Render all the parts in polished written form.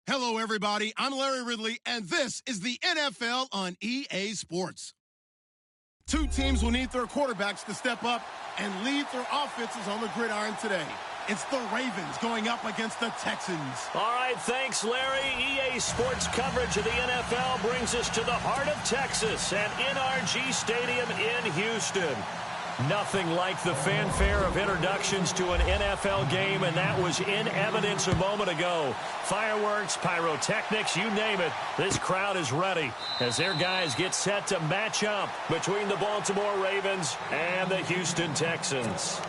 Hello, everybody. I'm Larry Ridley, and this is the NFL on EA Sports. Two teams will need their quarterbacks to step up and lead their offenses on the gridiron today. It's the Ravens going up against the Texans. All right, thanks, Larry. EA Sports coverage of the NFL brings us to the heart of Texas at NRG Stadium in Houston. Nothing like the fanfare of introductions to an NFL game, and that was in evidence a moment ago. Fireworks, pyrotechnics, you name it. This crowd is ready as their guys get set to match up between the Baltimore Ravens and the Houston Texans.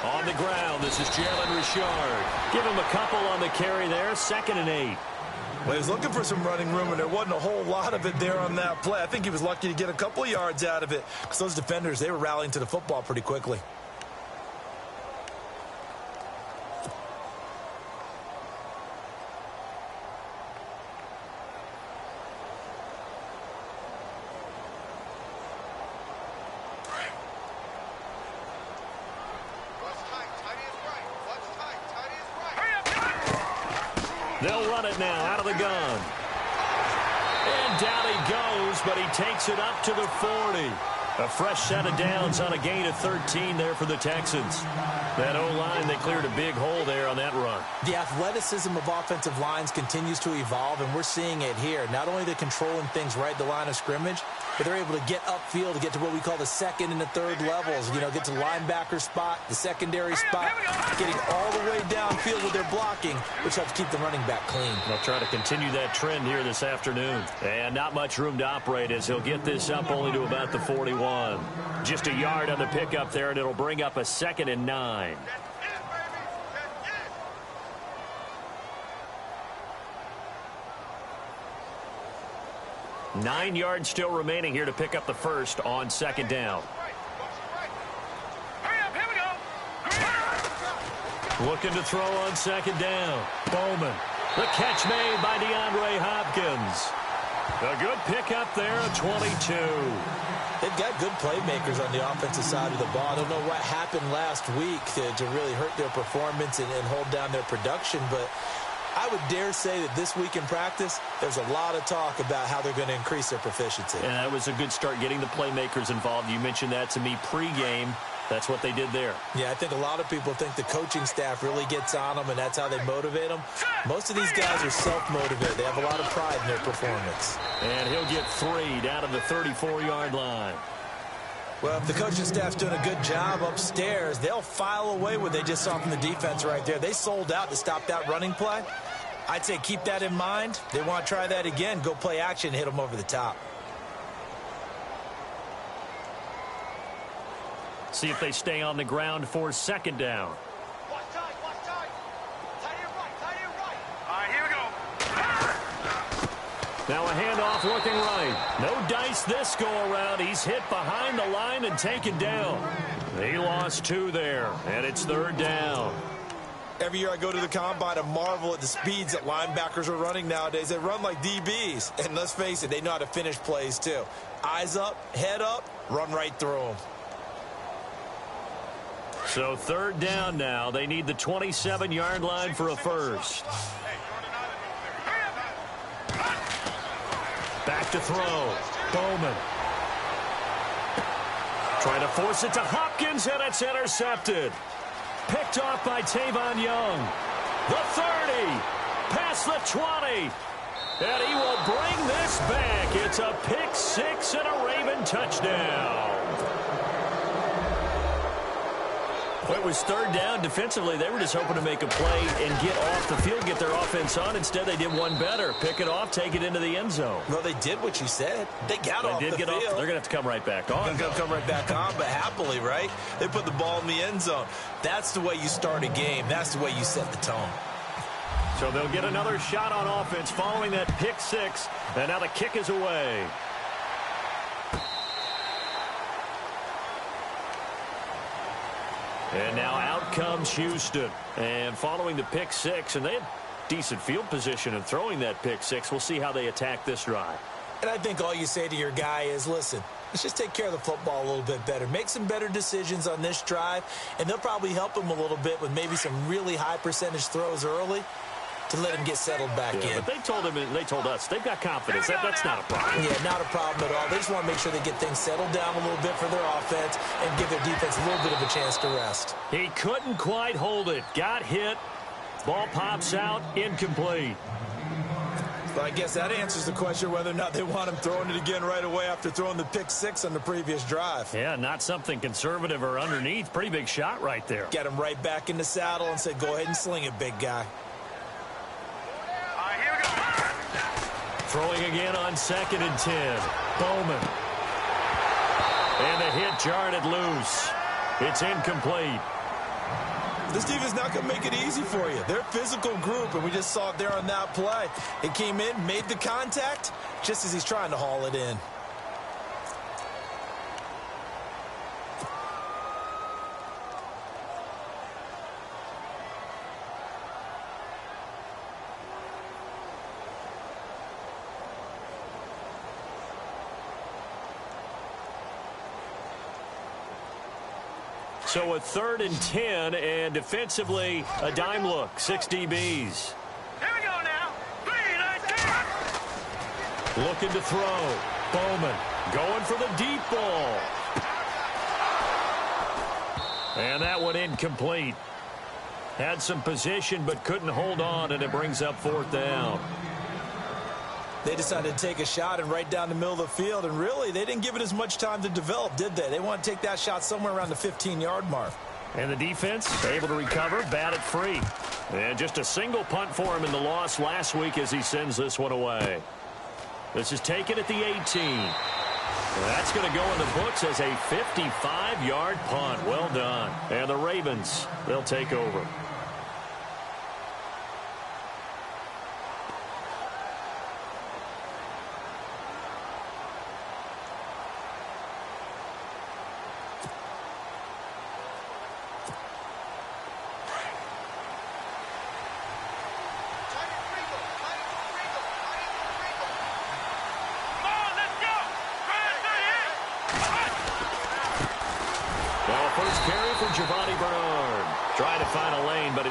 On the ground, this is Jalen Richard. Give him a couple on the carry there, 2nd and 8. Well, he was looking for some running room, and there wasn't a whole lot of it there on that play. I think he was lucky to get a couple of yards out of it because those defenders, they were rallying to the football pretty quickly. They'll run it now out of the gun. And down he goes, but he takes it up to the 40. A fresh set of downs on a gain of 13 there for the Texans. That O-line, they cleared a big hole there on that run. The athleticism of offensive lines continues to evolve, and we're seeing it here. Not only they're controlling things right at the line of scrimmage, but they're able to get upfield to get to what we call the second and the third levels. You know, get to the linebacker spot, the secondary spot, getting all the way downfield with their blocking, which helps keep the running back clean. They'll try to continue that trend here this afternoon. And not much room to operate as he'll get this up only to about the 41. Just a yard on the pickup there, and it'll bring up a 2nd and 9. Nine yards still remaining here to pick up the first on 2nd down. Looking to throw on 2nd down. Bowman. The catch made by DeAndre Hopkins. A good pickup there, a 22. They've got good playmakers on the offensive side of the ball. I don't know what happened last week to really hurt their performance and hold down their production, but I would dare say that this week in practice, there's a lot of talk about how they're going to increase their proficiency. And that was a good start getting the playmakers involved. You mentioned that to me pregame. That's what they did there. Yeah, I think a lot of people think the coaching staff really gets on them, and that's how they motivate them. Most of these guys are self-motivated. They have a lot of pride in their performance. And he'll get 3 down to the 34-yard line. Well, if the coaching staff's doing a good job upstairs, they'll file away what they just saw from the defense right there. They sold out to stop that running play. I'd say keep that in mind. They want to try that again. Go play action, hit them over the top. See if they stay on the ground for 2nd down. Watch time. Tie it right. All right, here we go. Now a handoff looking right. No dice this go-around. He's hit behind the line and taken down. He lost 2 there, and it's 3rd down. Every year I go to the combine and marvel at the speeds that linebackers are running nowadays. They run like DBs. And let's face it, they know how to finish plays too. Eyes up, head up, run right through them. So 3rd down now. They need the 27-yard line for a first. Back to throw. Bowman. Trying to force it to Hopkins, and it's intercepted. Picked off by Tavon Young. The 30. Past the 20. And he will bring this back. It's a pick 6 and a Raven touchdown. Well, it was third down. Defensively, they were just hoping to make a play and get off the field, get their offense on. Instead, they did one better. Pick it off, take it into the end zone. Well, they did what you said. They got off the field. They're going to have to come right back on. They're going to come right back on, but happily, right? They put the ball in the end zone. That's the way you start a game. That's the way you set the tone. So they'll get another shot on offense following that pick six. And now the kick is away. And now out comes Houston. And following the pick six, and they had decent field position in throwing that pick six. We'll see how they attack this drive. And I think all you say to your guy is, listen, let's just take care of the football a little bit better. Make some better decisions on this drive, and they'll probably help him a little bit with maybe some really high percentage throws early to let him get settled back in. But they told him, and they told us, they've got confidence. That's not a problem. Yeah, not a problem at all. They just want to make sure they get things settled down a little bit for their offense and give their defense a little bit of a chance to rest. He couldn't quite hold it. Got hit. Ball pops out. Incomplete. But I guess that answers the question whether or not they want him throwing it again right away after throwing the pick six on the previous drive. Yeah, not something conservative or underneath. Pretty big shot right there. Get him right back in the saddle and said, go ahead and sling it, big guy. Throwing again on 2nd and 10. Bowman. And the hit jarred it loose. It's incomplete. This defense is not going to make it easy for you. They're a physical group, and we just saw it there on that play. It came in, made the contact, just as he's trying to haul it in. So a 3rd and 10, and defensively, a dime look. 6 DBs. Here we go now. 3 and 10. Looking to throw. Bowman going for the deep ball. And that one incomplete. Had some position, but couldn't hold on, and it brings up 4th down. They decided to take a shot and right down the middle of the field, and really, they didn't give it as much time to develop, did they? They want to take that shot somewhere around the 15-yard mark. And the defense able to recover, bat it free. And just a single punt for him in the loss last week as he sends this one away. This is taken at the 18. That's going to go in the books as a 55-yard punt. Well done. And the Ravens, they'll take over.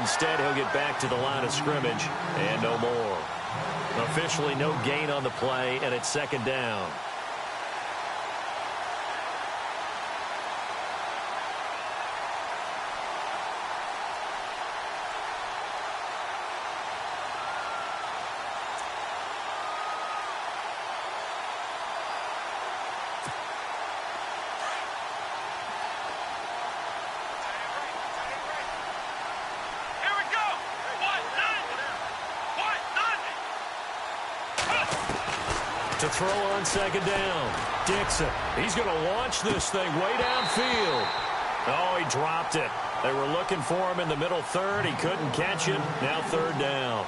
Instead, he'll get back to the line of scrimmage and no more. Officially no gain on the play, and it's 2nd down. To throw on 2nd down. Dixon. He's going to launch this thing way downfield. Oh, he dropped it. They were looking for him in the middle 3rd. He couldn't catch it. Now 3rd down.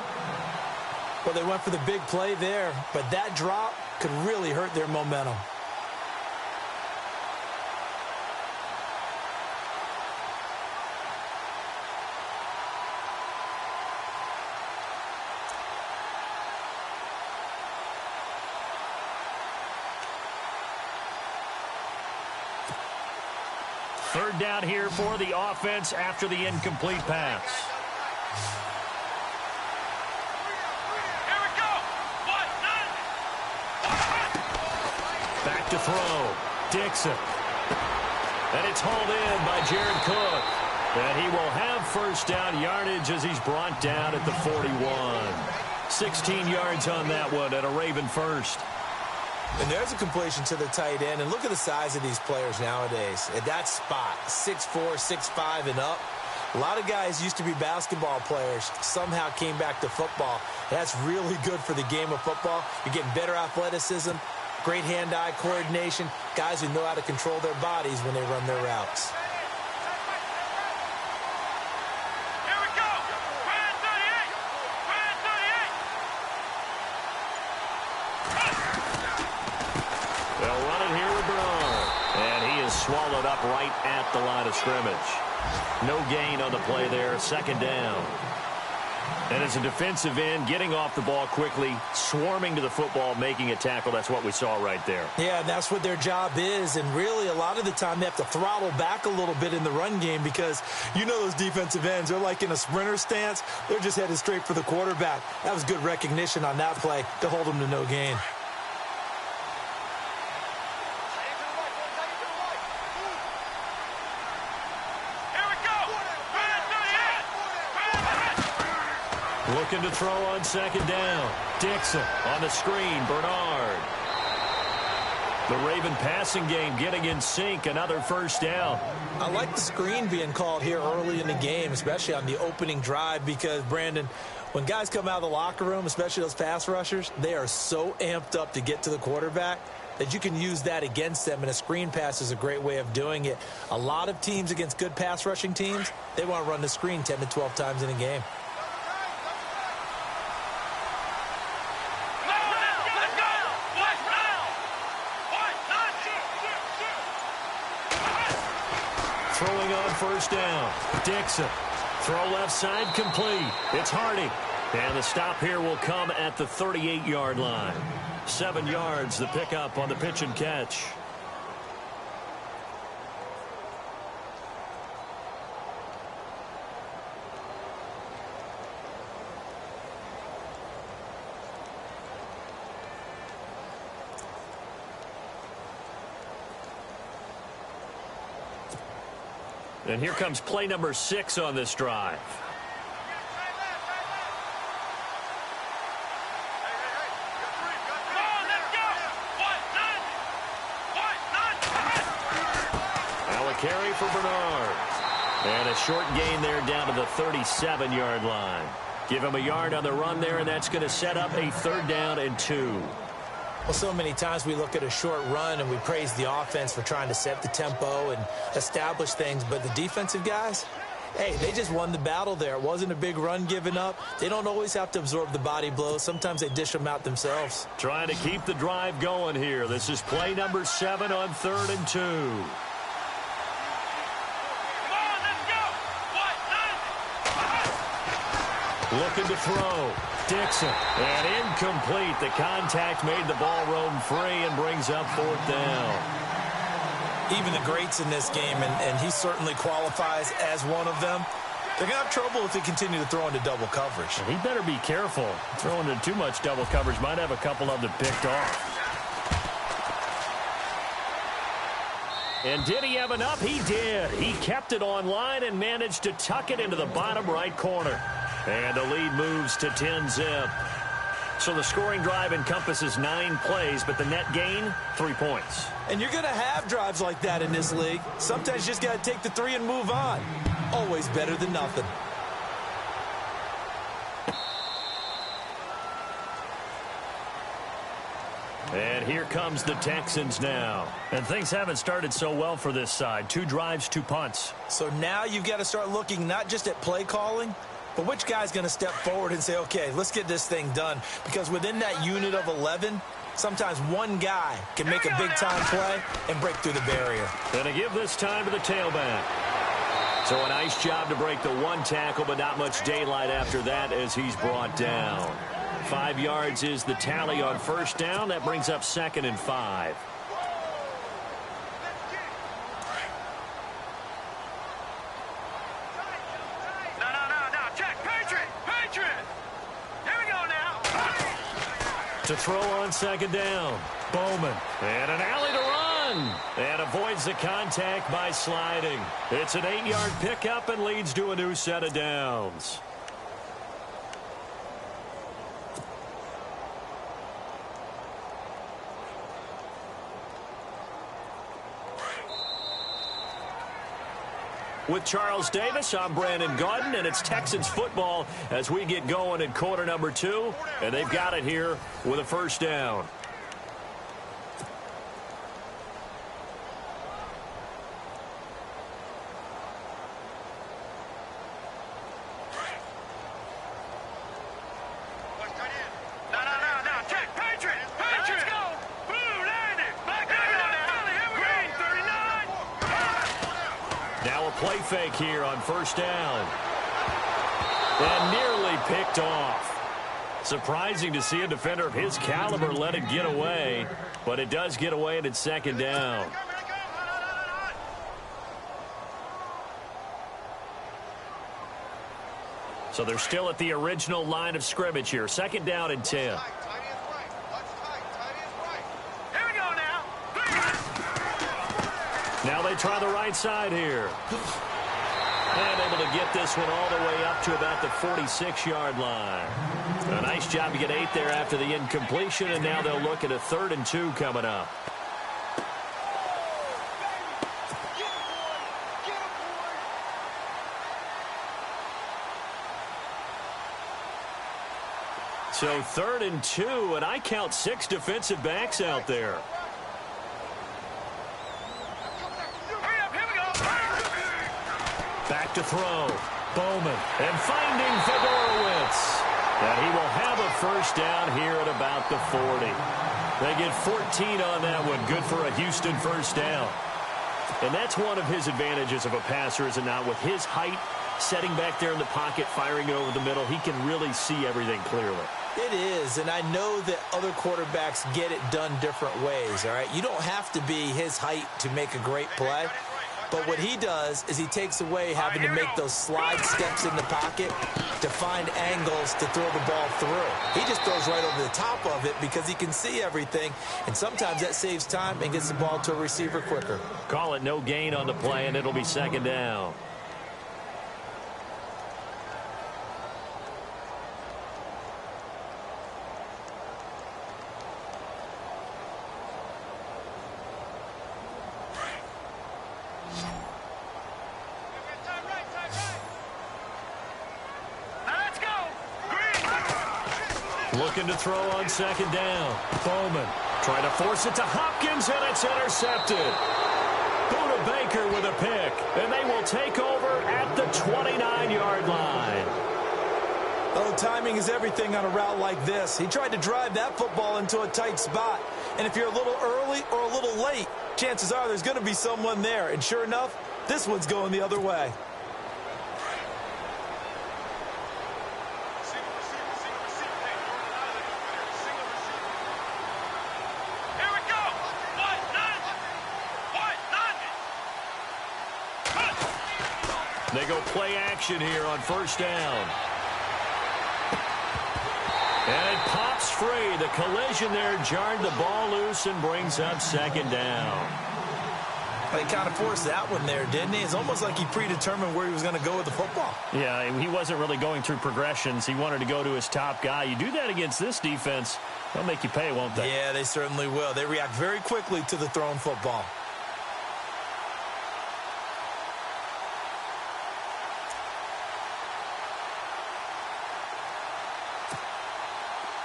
Well, they went for the big play there, but that drop could really hurt their momentum. Third down here for the offense after the incomplete pass. Here we go. Back to throw. Dixon. And it's hauled in by Jared Cook. And he will have 1st down yardage as he's brought down at the 41. 16 yards on that one and a Raven first. And there's a completion to the tight end. And look at the size of these players nowadays. At that spot, 6'4", 6'5", and up. A lot of guys used to be basketball players, somehow came back to football. That's really good for the game of football. You're getting better athleticism, great hand-eye coordination, guys who know how to control their bodies when they run their routes. Swallowed up right at the line of scrimmage. No gain on the play there, second down. And as a defensive end, getting off the ball quickly, swarming to the football, making a tackle, that's what we saw right there. Yeah, that's what their job is, and really a lot of the time they have to throttle back a little bit in the run game because you know those defensive ends, they're like in a sprinter stance. They're just headed straight for the quarterback. That was good recognition on that play to hold them to no gain. Looking to throw on second down. Dixon on the screen. Bernard. The Raven passing game getting in sync. Another first down. I like the screen being called here early in the game, especially on the opening drive because, Brandon, when guys come out of the locker room, especially those pass rushers, they are so amped up to get to the quarterback that you can use that against them, and a screen pass is a great way of doing it. A lot of teams against good pass rushing teams, they want to run the screen 10 to 12 times in a game. Throwing on first down. Dixon. Throw left side complete. It's Hardy. And the stop here will come at the 38-yard line. 7 yards, the pickup on the pitch and catch. And here comes play number 6 on this drive. Now a carry for Bernard. And a short gain there down to the 37-yard line. Give him a yard on the run there, and that's going to set up a 3rd down and 2. Well, so many times we look at a short run and we praise the offense for trying to set the tempo and establish things, but the defensive guys, hey, they just won the battle there. It wasn't a big run given up. They don't always have to absorb the body blows. Sometimes they dish them out themselves. Trying to keep the drive going here. This is play number 7 on 3rd and 2. Looking to throw. Dixon. And incomplete. The contact made the ball roam free and brings up 4th down. Even the greats in this game, and he certainly qualifies as one of them, they're going to have trouble if they continue to throw into double coverage. He better be careful. Throwing into too much double coverage might have a couple of them picked off. And did he have enough? He did. He kept it online and managed to tuck it into the bottom right corner. And the lead moves to 10-zip. So the scoring drive encompasses 9 plays, but the net gain, 3 points. And you're going to have drives like that in this league. Sometimes you just got to take the 3 and move on. Always better than nothing. And here comes the Texans now. And things haven't started so well for this side. 2 drives, 2 punts. So now you've got to start looking not just at play calling, but which guy's going to step forward and say, okay, let's get this thing done. Because within that unit of 11, sometimes one guy can make a big-time play and break through the barrier. Going to give this time to the tailback. So a nice job to break the 1 tackle, but not much daylight after that as he's brought down. 5 yards is the tally on first down. That brings up 2nd and 5. To throw on 2nd down. Bowman. And an alley to run. And avoids the contact by sliding. It's an 8-yard pickup and leads to a new set of downs. With Charles Davis, I'm Brandon Gaudin, and it's Texans football as we get going in quarter number 2, and they've got it here with a first down. Play fake here on first down. And nearly picked off. Surprising to see a defender of his caliber let it get away, but it does get away and it's second down. So they're still at the original line of scrimmage here. Second down and 10. Now they try the right side here. And able to get this one all the way up to about the 46-yard line. A nice job to get 8 there after the incompletion, and now they'll look at a 3rd and 2 coming up. So 3rd and 2, and I count 6 defensive backs out there. Back to throw. Bowman. And finding Fedorowicz. And he will have a first down here at about the 40. They get 14 on that one. Good for a Houston first down. And that's one of his advantages of a passer, is it not? With his height, setting back there in the pocket, firing it over the middle, he can really see everything clearly. It is, and I know that other quarterbacks get it done different ways, all right? You don't have to be his height to make a great play. But what he does is he takes away having to make those slide steps in the pocket to find angles to throw the ball through. He just throws right over the top of it because he can see everything, and sometimes that saves time and gets the ball to a receiver quicker. Call it no gain on the play, and it'll be second down. Looking to throw on second down. Bowman trying to force it to Hopkins, and it's intercepted. Buda Baker with a pick, and they will take over at the 29-yard line. Oh, timing is everything on a route like this. He tried to drive that football into a tight spot. And if you're a little early or a little late, chances are there's going to be someone there. And sure enough, this one's going the other way. They go play action here on first down. And it pops free. The collision there jarred the ball loose and brings up second down. He kind of forced that one there, didn't he? It's almost like he predetermined where he was going to go with the football. Yeah, he wasn't really going through progressions. He wanted to go to his top guy. You do that against this defense, they'll make you pay, won't they? Yeah, they certainly will. They react very quickly to the thrown football.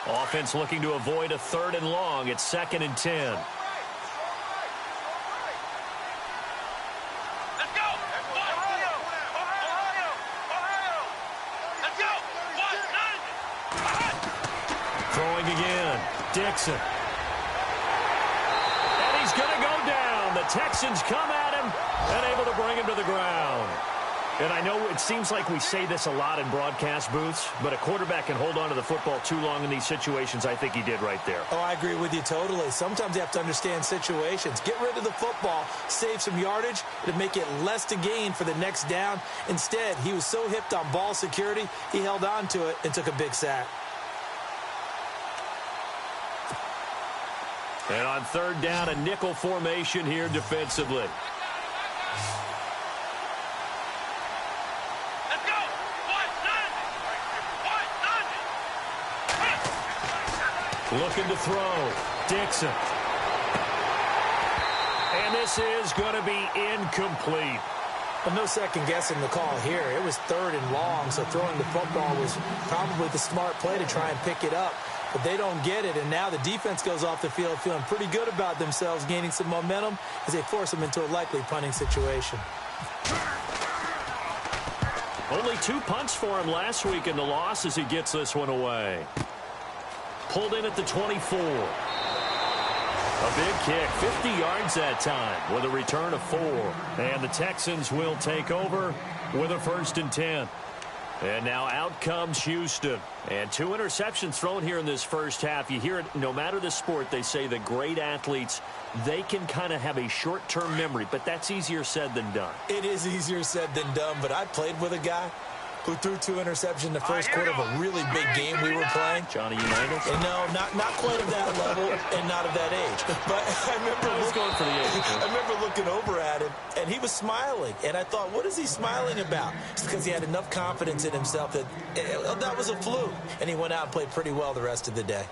Offense looking to avoid a 3rd and long. It's 2nd and 10. Throwing again. Dixon. And he's going to go down. The Texans come at him and able to bring him to the ground. And I know it seems like we say this a lot in broadcast booths, but a quarterback can hold on to the football too long in these situations. I think he did right there. Oh, I agree with you totally. Sometimes you have to understand situations. Get rid of the football, save some yardage to make it less to gain for the next down. Instead, he was so hipped on ball security, he held on to it and took a big sack. And on 3rd down, a nickel formation here defensively. Looking to throw. Dixon. And this is going to be incomplete. Well, no second guessing the call here. It was 3rd and long, so throwing the football was probably the smart play to try and pick it up. But they don't get it, and now the defense goes off the field feeling pretty good about themselves, gaining some momentum as they force them into a likely punting situation. Only 2 punts for him last week in the loss as he gets this one away. Pulled in at the 24. A big kick, 50 yards that time with a return of 4. And the Texans will take over with a 1st and 10. And now out comes Houston. And 2 interceptions thrown here in this first half. You hear it, no matter the sport, they say that great athletes, they can kind of have a short-term memory, but that's easier said than done. It is easier said than done, but I played with a guy who threw 2 interceptions in the first quarter of a really big game we were playing. Johnny Unitas? And no, not quite of that level and not of that age. But I remember looking over at him, and he was smiling. And I thought, what is he smiling about? It's because he had enough confidence in himself that that was a fluke. And he went out and played pretty well the rest of the day.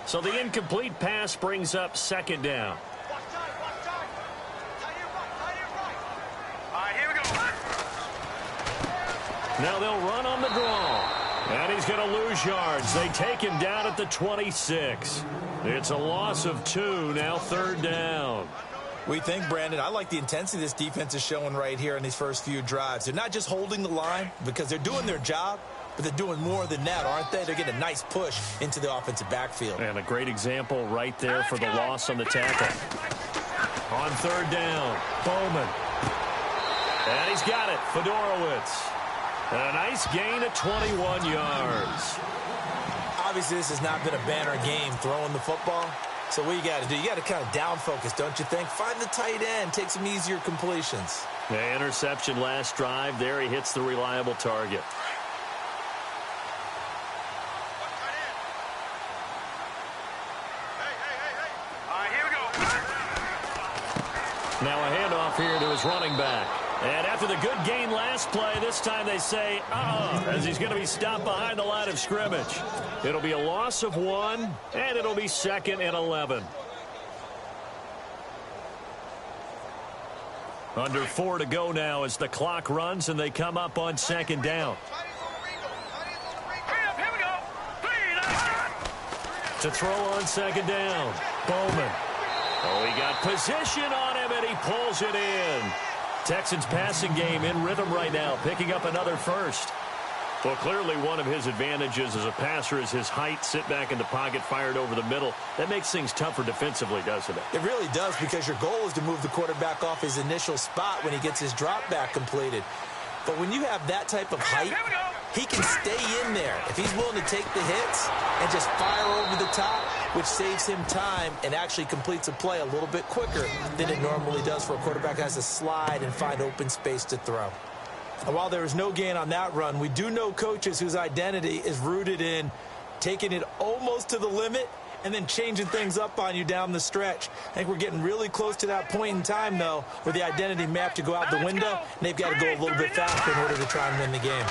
So the incomplete pass brings up 2nd down. Now they'll run on the draw. And he's going to lose yards. They take him down at the 26. It's a loss of 2, now 3rd down. We think, Brandon, I like the intensity this defense is showing right here in these first few drives. They're not just holding the line because they're doing their job, but they're doing more than that, aren't they? They're getting a nice push into the offensive backfield. And a great example right there for the loss on the tackle. On 3rd down, Bowman. And he's got it, Fedorowicz. And a nice gain of 21 yards. Obviously, this has not been a banner game throwing the football. So what you got to do, you got to kind of down focus, don't you think? Find the tight end, take some easier completions. The interception last drive. There he hits the reliable target. Now a handoff here to his running back. And after the good gain last play, this time they say, as he's going to be stopped behind the line of scrimmage. It'll be a loss of 1, and it'll be 2nd and 11. Under 4 to go now as the clock runs, and they come up on 2nd down. To throw on 2nd down, Bowman. Oh, he got position on him, and he pulls it in. Texans passing game in rhythm right now, picking up another 1st. Well, clearly one of his advantages as a passer is his height, sit back in the pocket, fired over the middle. That makes things tougher defensively, doesn't it? It really does, because your goal is to move the quarterback off his initial spot when he gets his drop back completed. But when you have that type of height, he can stay in there if he's willing to take the hits and just fire over the top, which saves him time and actually completes a play a little bit quicker than it normally does for a quarterback who has to slide and find open space to throw. And while there was no gain on that run, we do know coaches whose identity is rooted in taking it almost to the limit and then changing things up on you down the stretch. I think we're getting really close to that point in time, though, where the identity may have to go out the window, and they've got to go a little bit faster in order to try and win the game.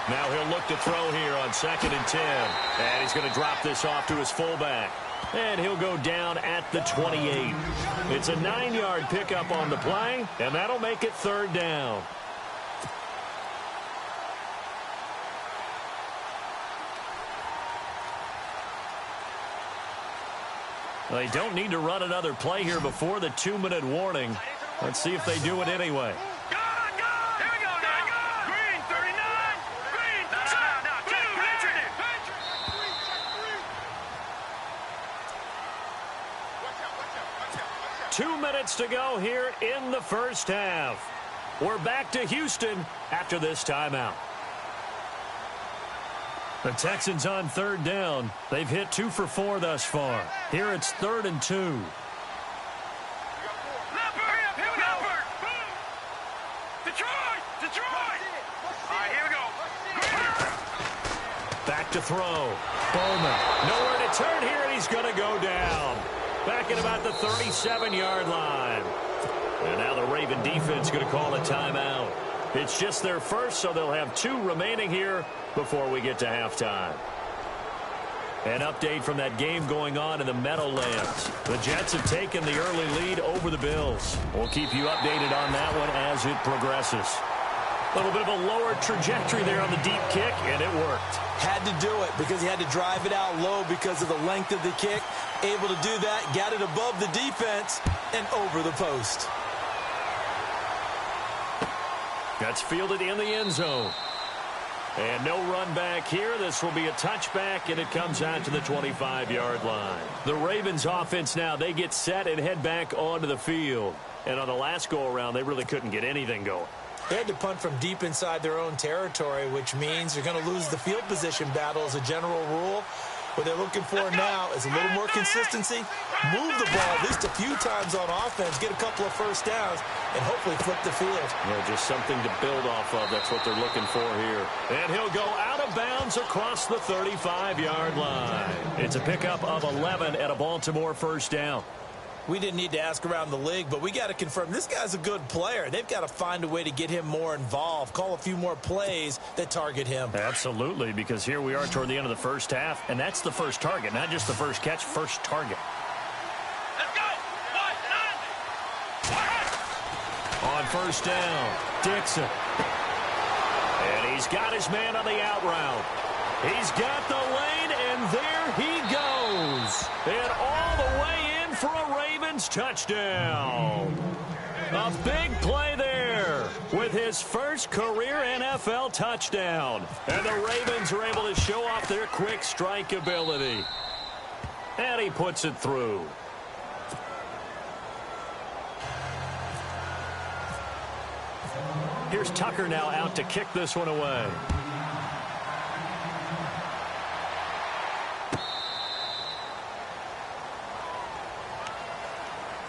Now he'll look to throw here on 2nd and 10. And he's going to drop this off to his fullback. And he'll go down at the 28. It's a 9-yard pickup on the play, and that'll make it 3rd down. They don't need to run another play here before the 2-minute warning. Let's see if they do it anyway. Green, 39. Green, 2 minutes to go here in the first half. We're back to Houston after this timeout. The Texans on 3rd down. They've hit 2 for 4 thus far. Here it's 3rd and 2. Leopard! Detroit! Detroit! All right, here we go. Back to throw. Bowman. Nowhere to turn here, and he's going to go down. Back at about the 37-yard line. And now the Raven defense going to call a timeout. It's just their first, so they'll have 2 remaining here before we get to halftime. An update from that game going on in the Meadowlands. The Jets have taken the early lead over the Bills. We'll keep you updated on that one as it progresses. A little bit of a lower trajectory there on the deep kick, and it worked. Had to do it because he had to drive it out low because of the length of the kick. Able to do that, got it above the defense, and over the post. That's fielded in the end zone. And no run back here. This will be a touchback, and it comes out to the 25-yard line. The Ravens offense now, they get set and head back onto the field. And on the last go-around, they really couldn't get anything going. They had to punt from deep inside their own territory, which means you're going to lose the field position battle as a general rule. What they're looking for now is a little more consistency, move the ball at least a few times on offense, get a couple of first downs, and hopefully flip the field. Yeah, just something to build off of. That's what they're looking for here. And he'll go out of bounds across the 35-yard line. It's a pickup of 11 at a Baltimore first down. We didn't need to ask around the league, but we got to confirm this guy's a good player. They've got to find a way to get him more involved, call a few more plays that target him. Absolutely, because here we are toward the end of the first half, and that's the first target, not just the first catch, first target. Let's go! On first down, Dixon. And he's got his man on the out route. He's got the lane, and there he goes. And all the way in for a Ravens touchdown. A big play there with his first career NFL touchdown. And the Ravens are able to show off their quick strike ability. And he puts it through. Here's Tucker now out to kick this one away.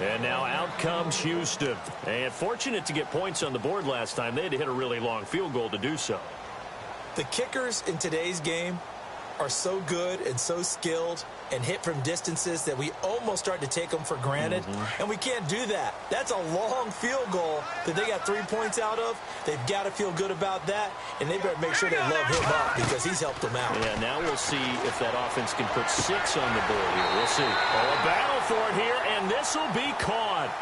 And now out comes Houston. And fortunate to get points on the board last time. They had to hit a really long field goal to do so. The kickers in today's game are so good and so skilled and hit from distances that we almost start to take them for granted. And we can't do that. That's a long field goal that they got 3 points out of. They've got to feel good about that, and they better make sure they love him up because he's helped them out. Yeah, now we'll see if that offense can put 6 on the board here. We'll see. Oh, a battle for it here, and this will be caught.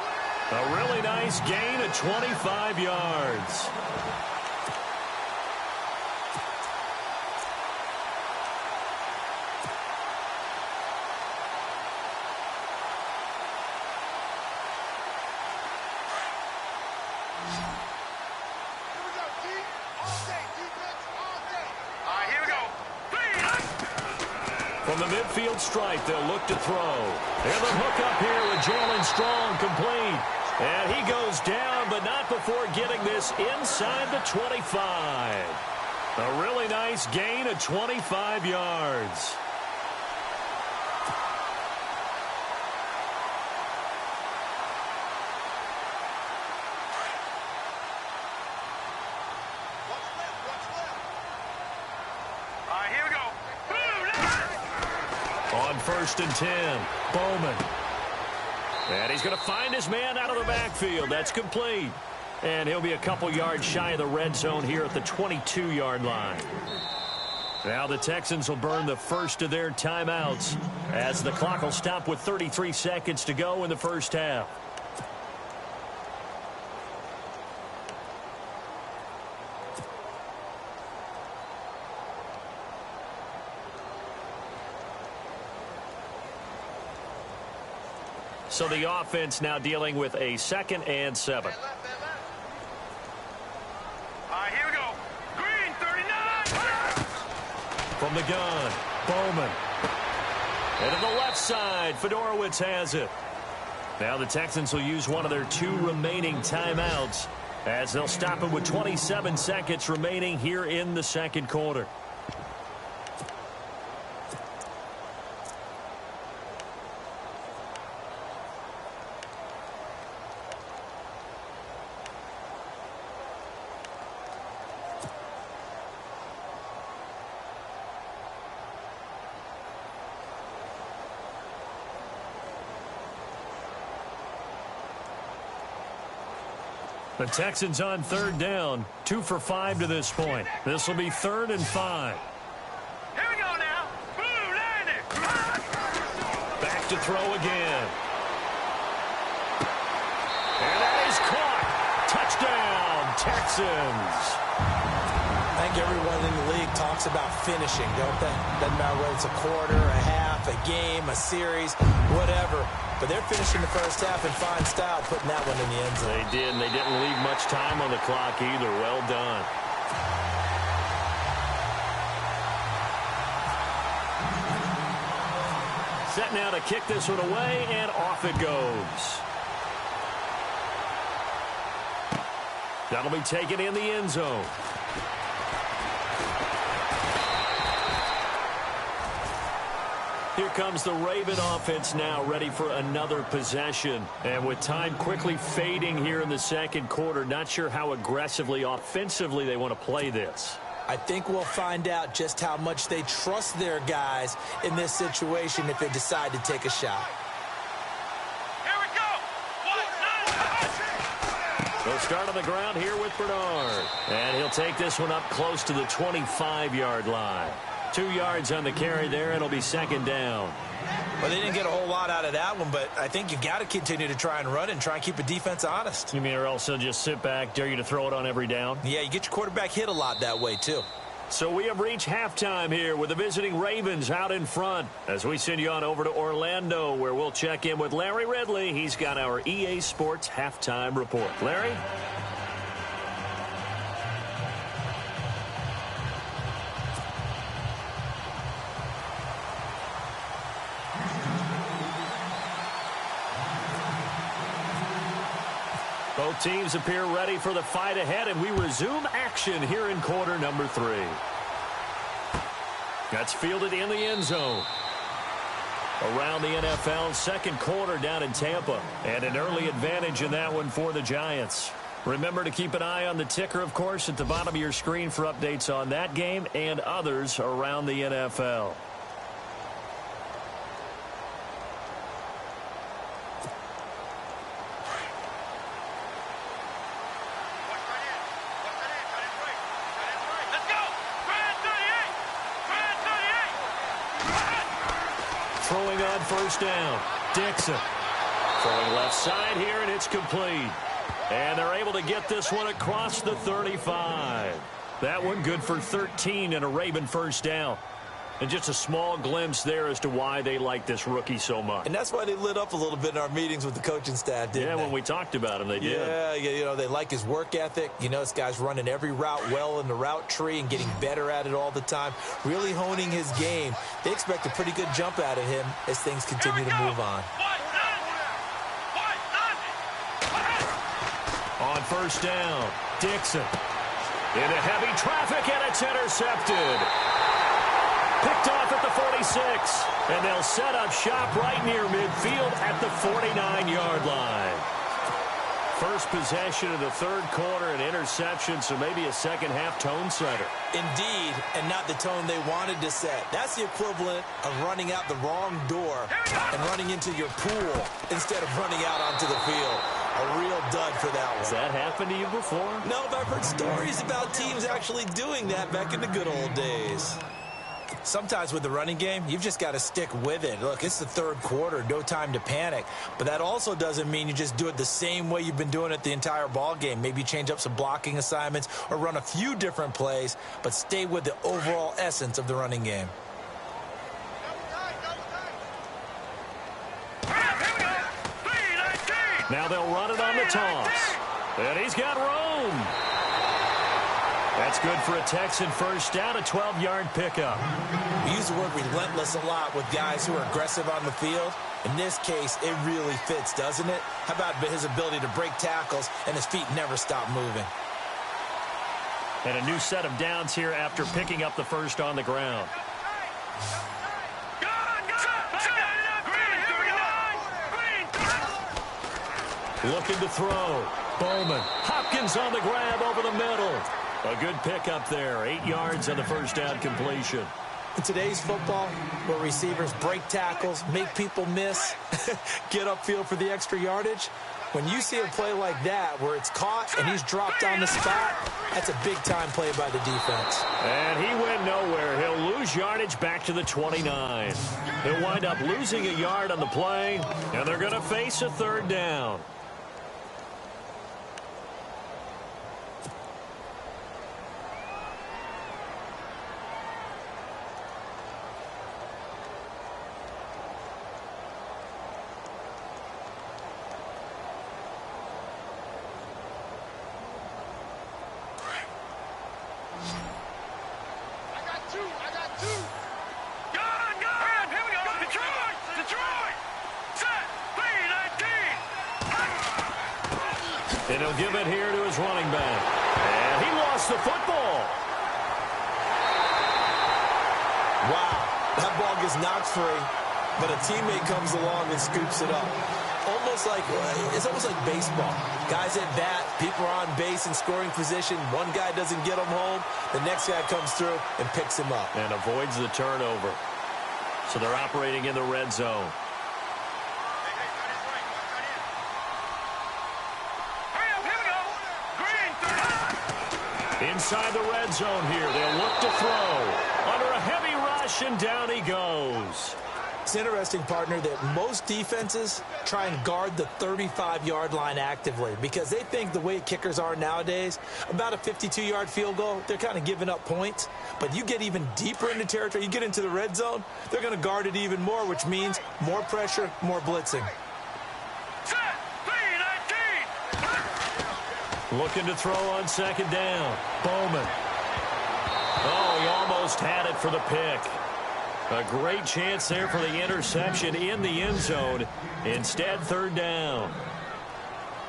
A really nice gain of 25 yards. From the midfield stripe, they'll look to throw. And the hook up here with Jalen Strong complete. And he goes down, but not before getting this inside the 25. A really nice gain of 25 yards. On first and 10, Bowman. And he's going to find his man out of the backfield. That's complete. And he'll be a couple yards shy of the red zone here at the 22-yard line. Now the Texans will burn the first of their timeouts as the clock will stop with 33 seconds to go in the first half. So the offense now dealing with a 2nd and 7. Here we go. Green, 39. From the gun, Bowman. And to the left side, Fedorowicz has it. Now the Texans will use one of their 2 remaining timeouts as they'll stop it with 27 seconds remaining here in the second quarter. The Texans on 3rd down, 2 for 5 to this point. This will be 3rd and 5. Here we go now. Blue Lightning. to throw again. And that is caught. Touchdown, Texans. I think everyone in the league talks about finishing, don't they? Doesn't matter whether it's a quarter, a half, a game, a series, whatever. But they're finishing the first half in fine style, putting that one in the end zone. They did, and they didn't leave much time on the clock either. Well done. Set now to kick this one away, and off it goes. That'll be taken in the end zone. Here comes the Raven offense now, ready for another possession. And with time quickly fading here in the second quarter, not sure how aggressively, offensively they want to play this. I think we'll find out just how much they trust their guys in this situation if they decide to take a shot. Here we go. They'll start on the ground here with Bernard. And he'll take this one up close to the 25-yard line. 2 yards on the carry there. It'll be second down. Well, they didn't get a whole lot out of that one, but I think you got to continue to try and run and try and keep a defense honest. You mean or else they'll just sit back, dare you to throw it on every down? Yeah, you get your quarterback hit a lot that way, too. So we have reached halftime here with the visiting Ravens out in front as we send you on over to Orlando, where we'll check in with Larry Ridley. He's got our EA Sports halftime report. Larry? Both teams appear ready for the fight ahead, and we resume action here in quarter number 3. That's fielded in the end zone. Around the NFL, second quarter down in Tampa, and an early advantage in that one for the Giants. Remember to keep an eye on the ticker, of course, at the bottom of your screen for updates on that game and others around the NFL. Throwing on first down, Dixon. Throwing left side here, and it's complete. And they're able to get this one across the 35. That one good for 13 and a Raven first down. And just a small glimpse there as to why they like this rookie so much. And that's why they lit up a little bit in our meetings with the coaching staff, didn't they? Yeah, when we talked about him, they did. Yeah, you know, they like his work ethic. You know, this guy's running every route well in the route tree and getting better at it all the time, really honing his game. They expect a pretty good jump out of him as things continue to move on. On first down, Dixon. Into heavy traffic, and it's intercepted. Picked off at the 46, and they'll set up shop right near midfield at the 49-yard line. First possession of the third quarter, an interception, so maybe a second-half tone setter. Indeed, and not the tone they wanted to set. That's the equivalent of running out the wrong door and running into your pool instead of running out onto the field. A real dud for that one. Has that happened to you before? No, but I've heard stories about teams actually doing that back in the good old days. Sometimes with the running game, you've just got to stick with it. Look, it's the third quarter, no time to panic. But that also doesn't mean you just do it the same way you've been doing it the entire ball game. Maybe change up some blocking assignments or run a few different plays, but stay with the overall essence of the running game. Now they'll run it on the toss. And he's got room. That's good for a Texan first down, a 12-yard pickup. We use the word relentless a lot with guys who are aggressive on the field. In this case, it really fits, doesn't it? How about his ability to break tackles and his feet never stop moving? And a new set of downs here after picking up the first on the ground. Looking to throw. Bowman. Hopkins on the grab over the middle. A good pickup there. 8 yards on the first down completion. In today's football, where receivers break tackles, make people miss, get upfield for the extra yardage, When you see a play like that where it's caught and he's dropped on the spot, that's a big-time play by the defense. And he went nowhere. He'll lose yardage back to the 29. He'll wind up losing a yard on the play, and they're going to face a third down. And he'll give it here to his running back. And he lost the football. Wow, that ball gets knocked free, but a teammate comes along and scoops it up. It's almost like baseball. Guys at bat, people are on base in scoring position. One guy doesn't get him home. The next guy comes through and picks him up. And avoids the turnover. So they're operating in the red zone. Inside the red zone here. They'll look to throw. Under a heavy rush, and down he goes. It's interesting, partner, that most defenses try and guard the 35-yard line actively because they think the way kickers are nowadays, about a 52-yard field goal, they're kind of giving up points. But you get even deeper into territory, you get into the red zone, they're going to guard it even more, which means more pressure, more blitzing. Looking to throw on second down. Bowman. Oh, he almost had it for the pick. A great chance there for the interception in the end zone. Instead, third down.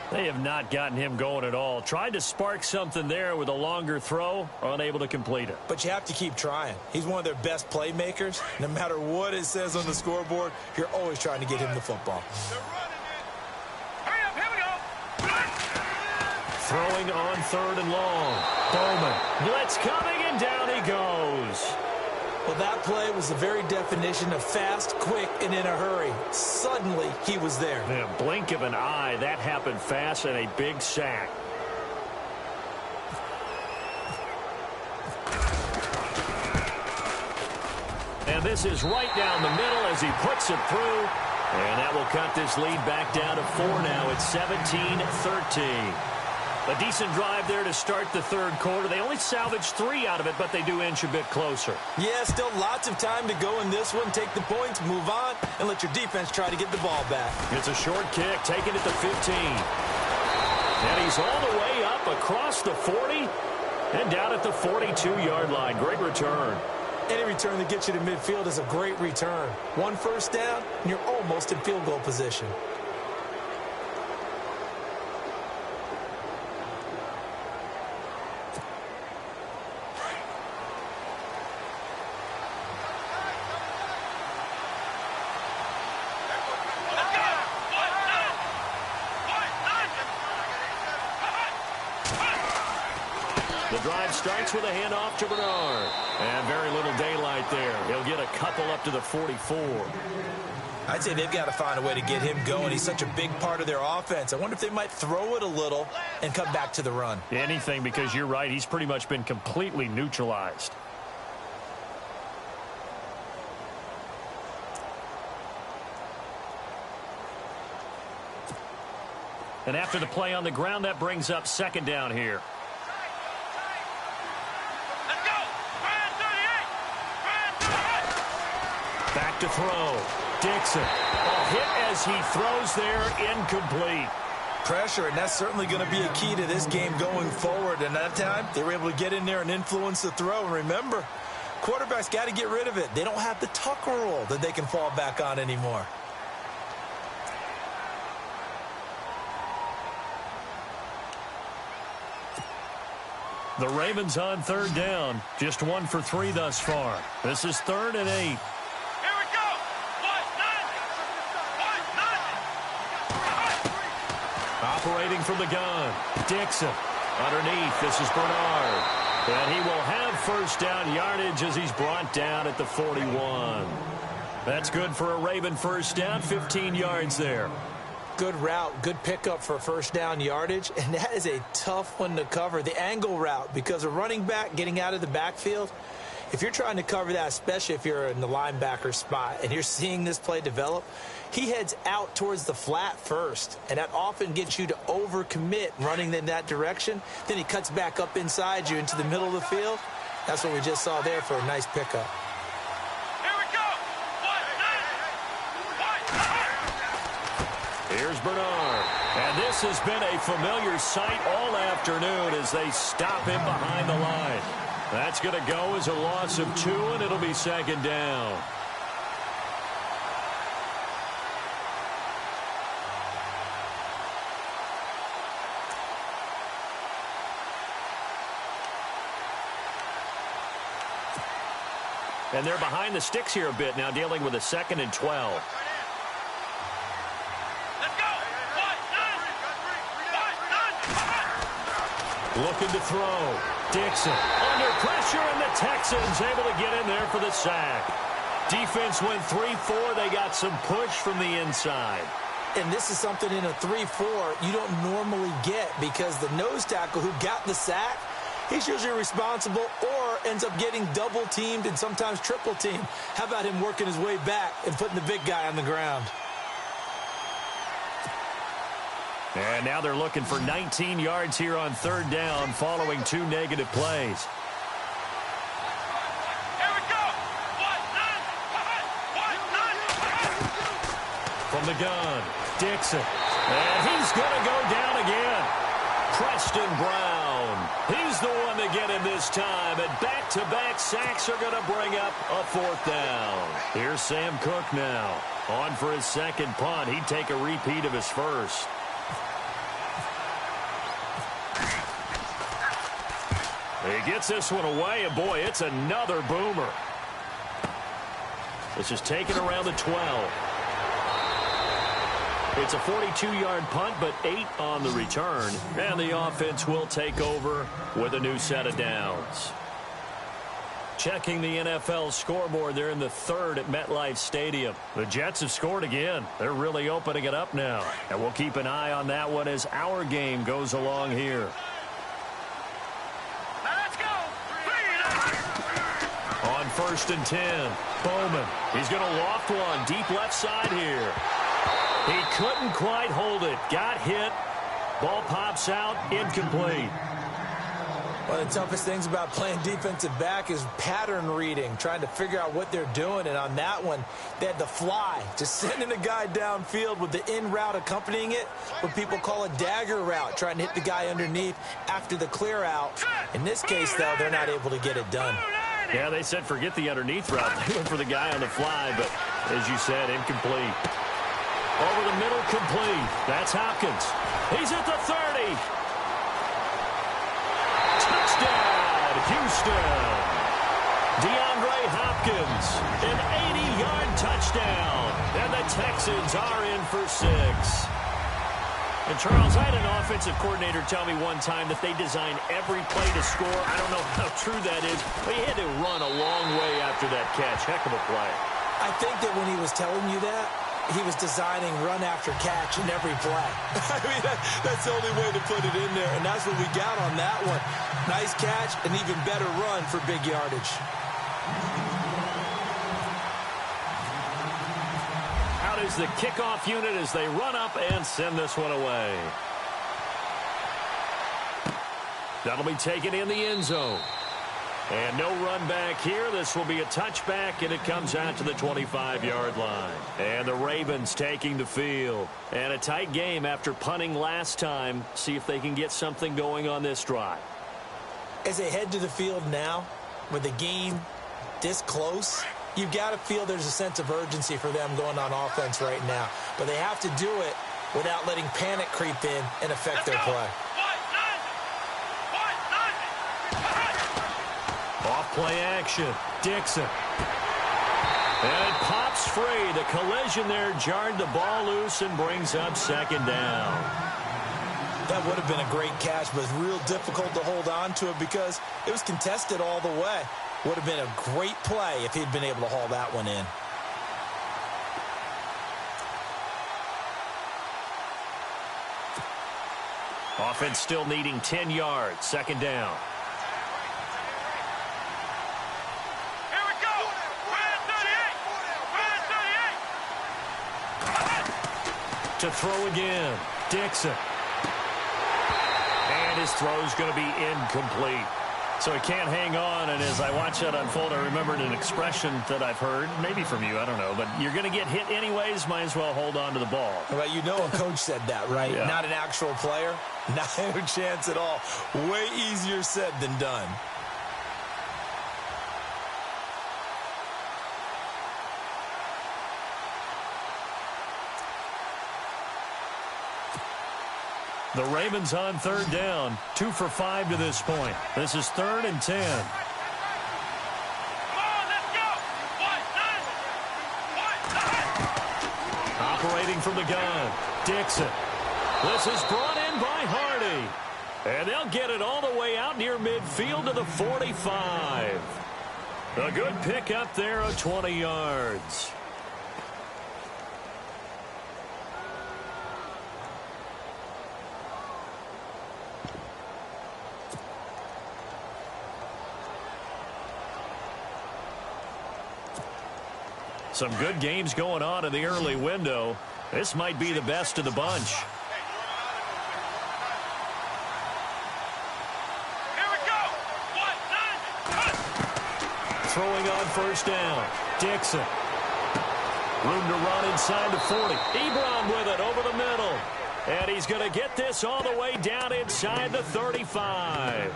They have not gotten him going at all. Tried to spark something there with a longer throw, unable to complete it. But you have to keep trying. He's one of their best playmakers. No matter what it says on the scoreboard, you're always trying to get him the football. Throwing on third and long. Bowman. Blitz coming, and down he goes. Well, that play was the very definition of fast, quick, and in a hurry. Suddenly, he was there. In a blink of an eye, that happened fast, and a big sack. And this is right down the middle as he puts it through. And that will cut this lead back down to 4 now. It's 17-13. A decent drive there to start the third quarter. They only salvaged 3 out of it, but they do inch a bit closer. Yeah, still lots of time to go in this one. Take the points, move on, and let your defense try to get the ball back. It's a short kick, taken at the 15. And he's all the way up across the 40 and down at the 42-yard line. Great return. Any return that gets you to midfield is a great return. 1 first down, and you're almost in field goal position. The drive starts with a handoff to Bernard. And very little daylight there. He'll get a couple up to the 44. I'd say they've got to find a way to get him going. He's such a big part of their offense. I wonder if they might throw it a little and come back to the run. Anything, because you're right. He's pretty much been completely neutralized. And after the play on the ground, that brings up second down here. Back to throw. Dixon. A hit as he throws there, incomplete. Pressure, and that's certainly going to be a key to this game going forward. And that time, they were able to get in there and influence the throw. And remember, quarterbacks got to get rid of it. They don't have the tucker roll that they can fall back on anymore. The Ravens on third down. Just 1 for 3 thus far. This is 3rd and 8. Operating from the gun. Dixon. Underneath, this is Bernard. And he will have first down yardage as he's brought down at the 41. That's good for a Raven first down, 15 yards there. good route, good pickup for first down yardage, and that is a tough one to cover. The angle route, because a running back getting out of the backfield, if you're trying to cover that, especially if you're in the linebacker spot and you're seeing this play develop, he heads out towards the flat first, and that often gets you to overcommit running in that direction. Then he cuts back up inside you into the middle of the field. That's what we just saw there for a nice pickup. Here's Bernard. And this has been a familiar sight all afternoon as they stop him behind the line. That's going to go as a loss of 2, and it'll be second down. And they're behind the sticks here a bit now, dealing with a 2nd and 12. Looking to throw. Dixon under pressure, and the Texans able to get in there for the sack. Defense went 3-4. They got some push from the inside. And this is something in a 3-4 you don't normally get, because the nose tackle who got the sack, he's usually responsible or ends up getting double-teamed and sometimes triple-teamed. How about him working his way back and putting the big guy on the ground? And now they're looking for 19 yards here on 3rd down following 2 negative plays. Here we go. From the gun, Dixon. And he's going to go down again. Preston Brown. He's the one to get him this time. And back-to-back sacks are going to bring up a 4th down. Here's Sam Cook now. On for his 2nd punt. He'd take a repeat of his first. He gets this one away, and boy, it's another boomer. This is taken around the 12. It's a 42-yard punt, but 8 on the return, and the offense will take over with a new set of downs. Checking the NFL scoreboard, they're in the 3rd at MetLife Stadium. The Jets have scored again. They're really opening it up now, and we'll keep an eye on that one as our game goes along here. On 1st and 10, Bowman. He's going to loft one deep left side here. He couldn't quite hold it. Got hit. Ball pops out. Incomplete. One of the toughest things about playing defensive back is pattern reading, trying to figure out what they're doing. And on that one, they had the fly, just sending a guy downfield with the in route accompanying it, what people call a dagger route, trying to hit the guy underneath after the clear out. In this case, though, they're not able to get it done. Yeah, they said forget the underneath route. They went for the guy on the fly, but as you said, incomplete. Over the middle, complete. That's Hopkins. He's at the 30. Touchdown, Houston. DeAndre Hopkins, an 80-yard touchdown. And the Texans are in for 6. And, Charles, I had an offensive coordinator tell me one time that they design every play to score. I don't know how true that is, but he had to run a long way after that catch. Heck of a play. I think that when he was telling you that, he was designing run after catch in every play. I mean, that's the only way to put it in there, and that's what we got on that one. Nice catch, an even better run for big yardage. Out is the kickoff unit as they run up and send this one away. That'll be taken in the end zone. And no run back here. This will be a touchback, and it comes out to the 25-yard line. And the Ravens taking the field. And a tight game after punting last time. See if they can get something going on this drive. As they head to the field now, with the game this close, you've got to feel there's a sense of urgency for them going on offense right now. But they have to do it without letting panic creep in and affect their play. Off-play action. Dixon. And it pops free. The collision there jarred the ball loose and brings up 2nd down. That would have been a great catch, but it's real difficult to hold on to it because it was contested all the way. Would have been a great play if he'd been able to haul that one in. Offense still needing 10 yards. Second down. Here we go. Ryan 38. To throw again. Dixon. And his throw's going to be incomplete. So he can't hang on, and as I watch that unfold, I remembered an expression that I've heard, maybe from you, I don't know, but you're going to get hit anyways, might as well hold on to the ball. Well, you know a coach said that, right? Yeah. Not an actual player. Not a chance at all. Way easier said than done. The Ravens on third down, 2 for 5 to this point. This is 3rd and 10. Come on, let's go. Operating from the gun, Dixon. This is brought in by Hardy. And they'll get it all the way out near midfield to the 45. A good pick up there of 20 yards. Some good games going on in the early window. This might be the best of the bunch. Here we go. Throwing on first down. Dixon. Room to run inside the 40. Ebron with it over the middle. And he's going to get this all the way down inside the 35.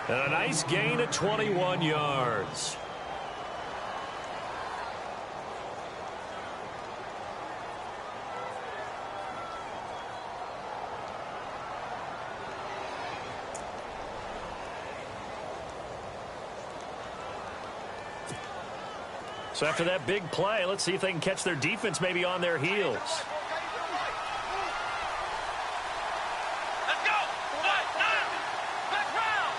And a nice gain of 21 yards. So after that big play, let's see if they can catch their defense maybe on their heels. Let's go. Flex round.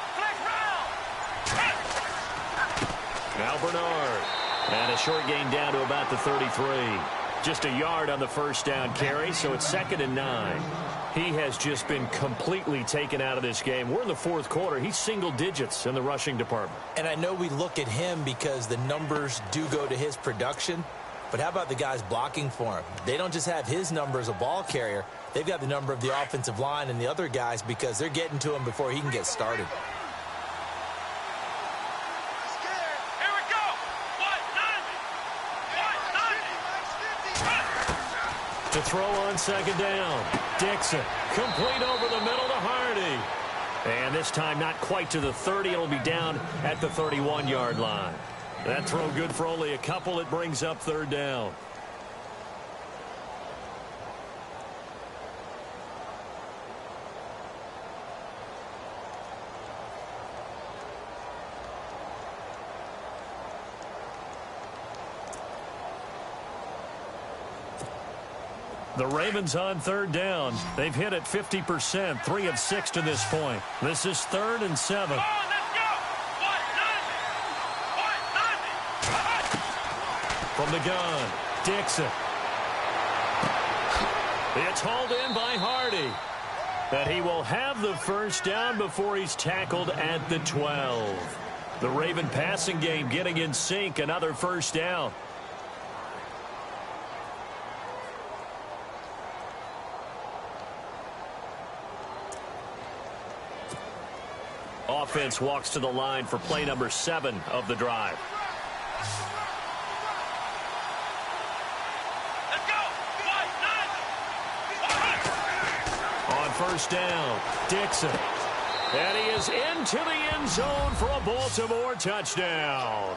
Now Bernard. And a short gain down to about the 33. Just a yard on the first down carry, so it's 2nd and 9. He has just been completely taken out of this game. We're in the 4th quarter. He's single digits in the rushing department. And I know we look at him because the numbers do go to his production, but how about the guys blocking for him? They don't just have his number as a ball carrier. They've got the number of the offensive line and the other guys because they're getting to him before he can get started. Here we go. To throw on second down. Dixon. Complete over the middle to Hardy. And this time not quite to the 30. It'll be down at the 31-yard line. That throw good for only a couple. It brings up 3rd down. The Ravens on 3rd down. They've hit it 50%, 3 of 6 to this point. This is 3rd and 7. From the gun, Dixon. It's hauled in by Hardy. That he will have the first down before he's tackled at the 12. The Raven passing game getting in sync. Another first down. Offense walks to the line for play number 7 of the drive. Let's go. On first down, Dixon. And he is into the end zone for a Baltimore touchdown.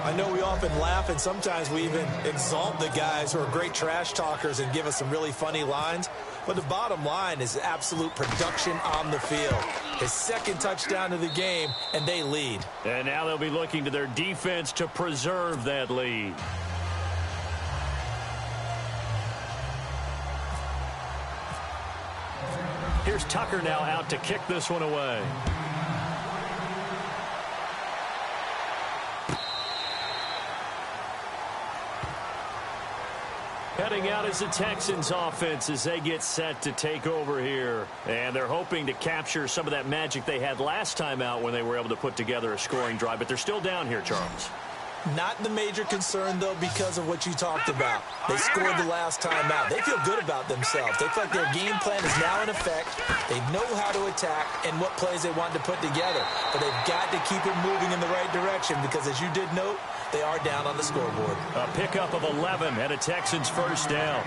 I know we often laugh, and sometimes we even exalt the guys who are great trash talkers and give us some really funny lines. But the bottom line is absolute production on the field. His 2nd touchdown of the game, and they lead. And now they'll be looking to their defense to preserve that lead. Here's Tucker now out to kick this one away. Setting out as the Texans offense as they get set to take over here. And they're hoping to capture some of that magic they had last time out when they were able to put together a scoring drive. But they're still down here, Charles. Not the major concern, though, because of what you talked about. They scored the last time out. They feel good about themselves. They feel like their game plan is now in effect. They know how to attack and what plays they want to put together. But they've got to keep it moving in the right direction because, as you did note, they are down on the scoreboard. A pickup of 11 and a Texans first down.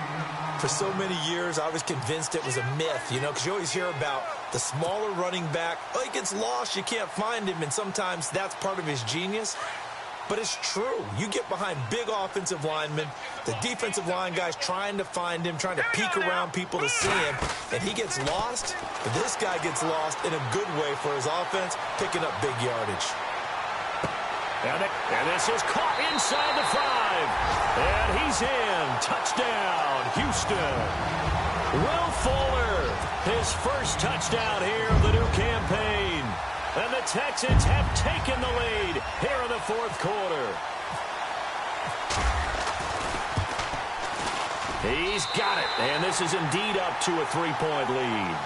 For so many years, I was convinced it was a myth, because you always hear about the smaller running back. Oh, he gets lost, you can't find him, and sometimes that's part of his genius. But it's true. You get behind big offensive linemen, the defensive line guys trying to find him, trying to peek around people to see him, and he gets lost. But this guy gets lost in a good way for his offense, picking up big yardage. And this is caught inside the 5. And he's in. Touchdown, Houston. Will Fuller, his first touchdown here of the new campaign. And the Texans have taken the lead here in the fourth quarter. He's got it. And this is indeed up to a 3-point lead.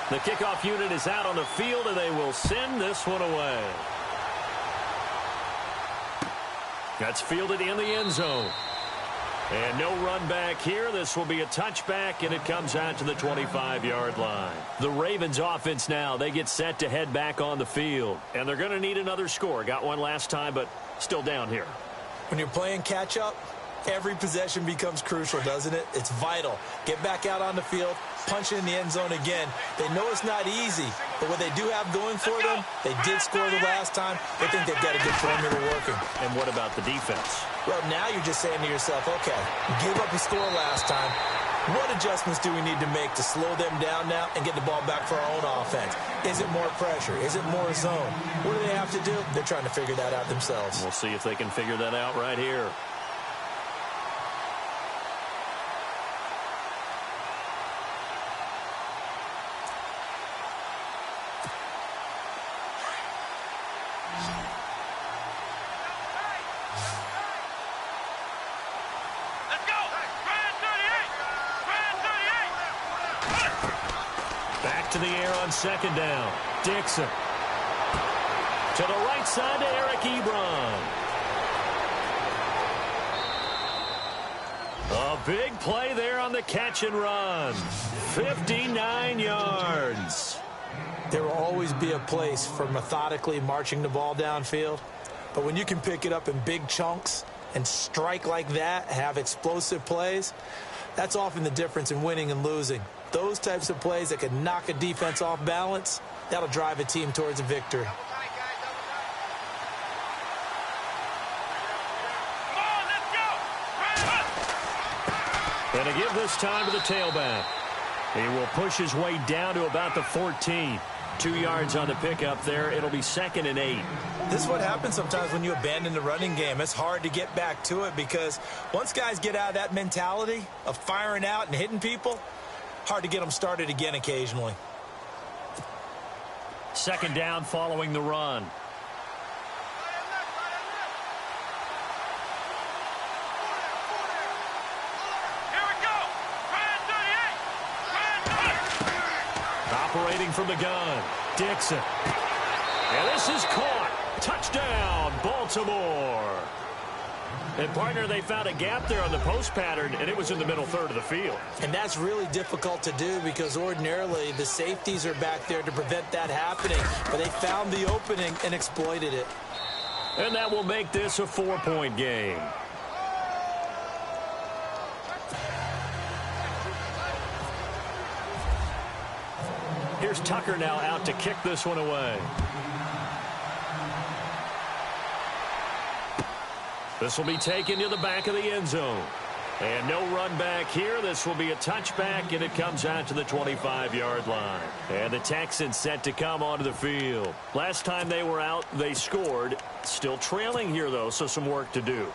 The kickoff unit is out on the field, and they will send this one away. That's fielded in the end zone. And no run back here. This will be a touchback, and it comes out to the 25-yard line. The Ravens offense now, they get set to head back on the field. And they're going to need another score. Got one last time, but still down here. When you're playing catch-up, every possession becomes crucial, doesn't it? It's vital. Get back out on the field, punch it in the end zone again. They know it's not easy, but what they do have going for them, they did score the last time. They think they've got a good formula working. And what about the defense? Well, now you're just saying to yourself, okay, give up a score last time. What adjustments do we need to make to slow them down now and get the ball back for our own offense? Is it more pressure? Is it more zone? What do they have to do? They're trying to figure that out themselves. We'll see if they can figure that out right here. To the air on second down. Dixon. To the right side to Eric Ebron. A big play there on the catch and run. 59 yards. There will always be a place for methodically marching the ball downfield. But when you can pick it up in big chunks and strike like that, have explosive plays, that's often the difference in winning and losing. Those types of plays that can knock a defense off balance, that'll drive a team towards a victory. And to give this time to the tailback. He will push his way down to about the 14. 2 yards on the pickup there. It'll be 2nd and 8. This is what happens sometimes when you abandon the running game. It's hard to get back to it because once guys get out of that mentality of firing out and hitting people, hard to get them started again occasionally. 2nd down following the run. Here we go. Operating from the gun, Dixon. And this is caught. Touchdown, Baltimore. And, partner, they found a gap there on the post pattern, and it was in the middle third of the field. And that's really difficult to do because ordinarily the safeties are back there to prevent that happening. But they found the opening and exploited it. And that will make this a 4-point game. Here's Tucker now out to kick this one away. This will be taken to the back of the end zone. And no run back here. This will be a touchback, and it comes out to the 25-yard line. And the Texans set to come onto the field. Last time they were out, they scored. Still trailing here, though, so some work to do.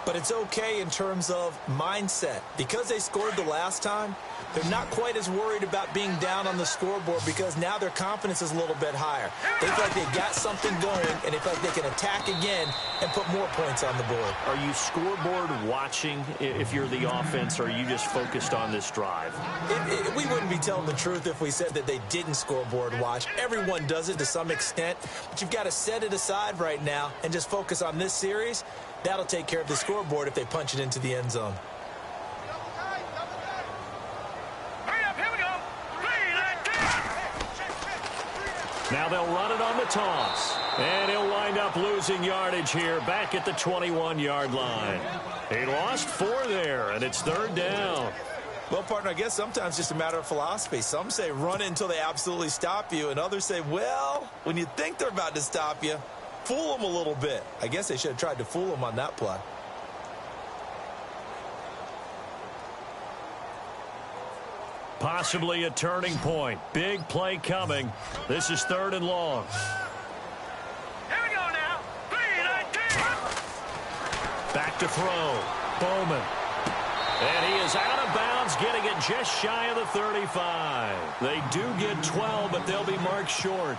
But it's okay in terms of mindset. Because they scored the last time, they're not quite as worried about being down on the scoreboard because now their confidence is a little bit higher. They feel like they've got something going, and they feel like they can attack again and put more points on the board. Are you scoreboard watching if you're the offense, or are you just focused on this drive? We wouldn't be telling the truth if we said that they didn't scoreboard watch. Everyone does it to some extent, but you've got to set it aside right now and just focus on this series. That'll take care of the scoreboard if they punch it into the end zone. Now they'll run it on the toss. And he'll wind up losing yardage here back at the 21-yard line. He lost 4 there, and it's 3rd down. Well, partner, I guess sometimes it's just a matter of philosophy. Some say run it until they absolutely stop you, and others say, well, when you think they're about to stop you, fool them a little bit. I guess they should have tried to fool them on that play. Possibly a turning point. Big play coming. This is 3rd and long. Here we go now. 3-19. Back to throw. Bowman. And he is out of bounds, getting it just shy of the 35. They do get 12, but they'll be marked short.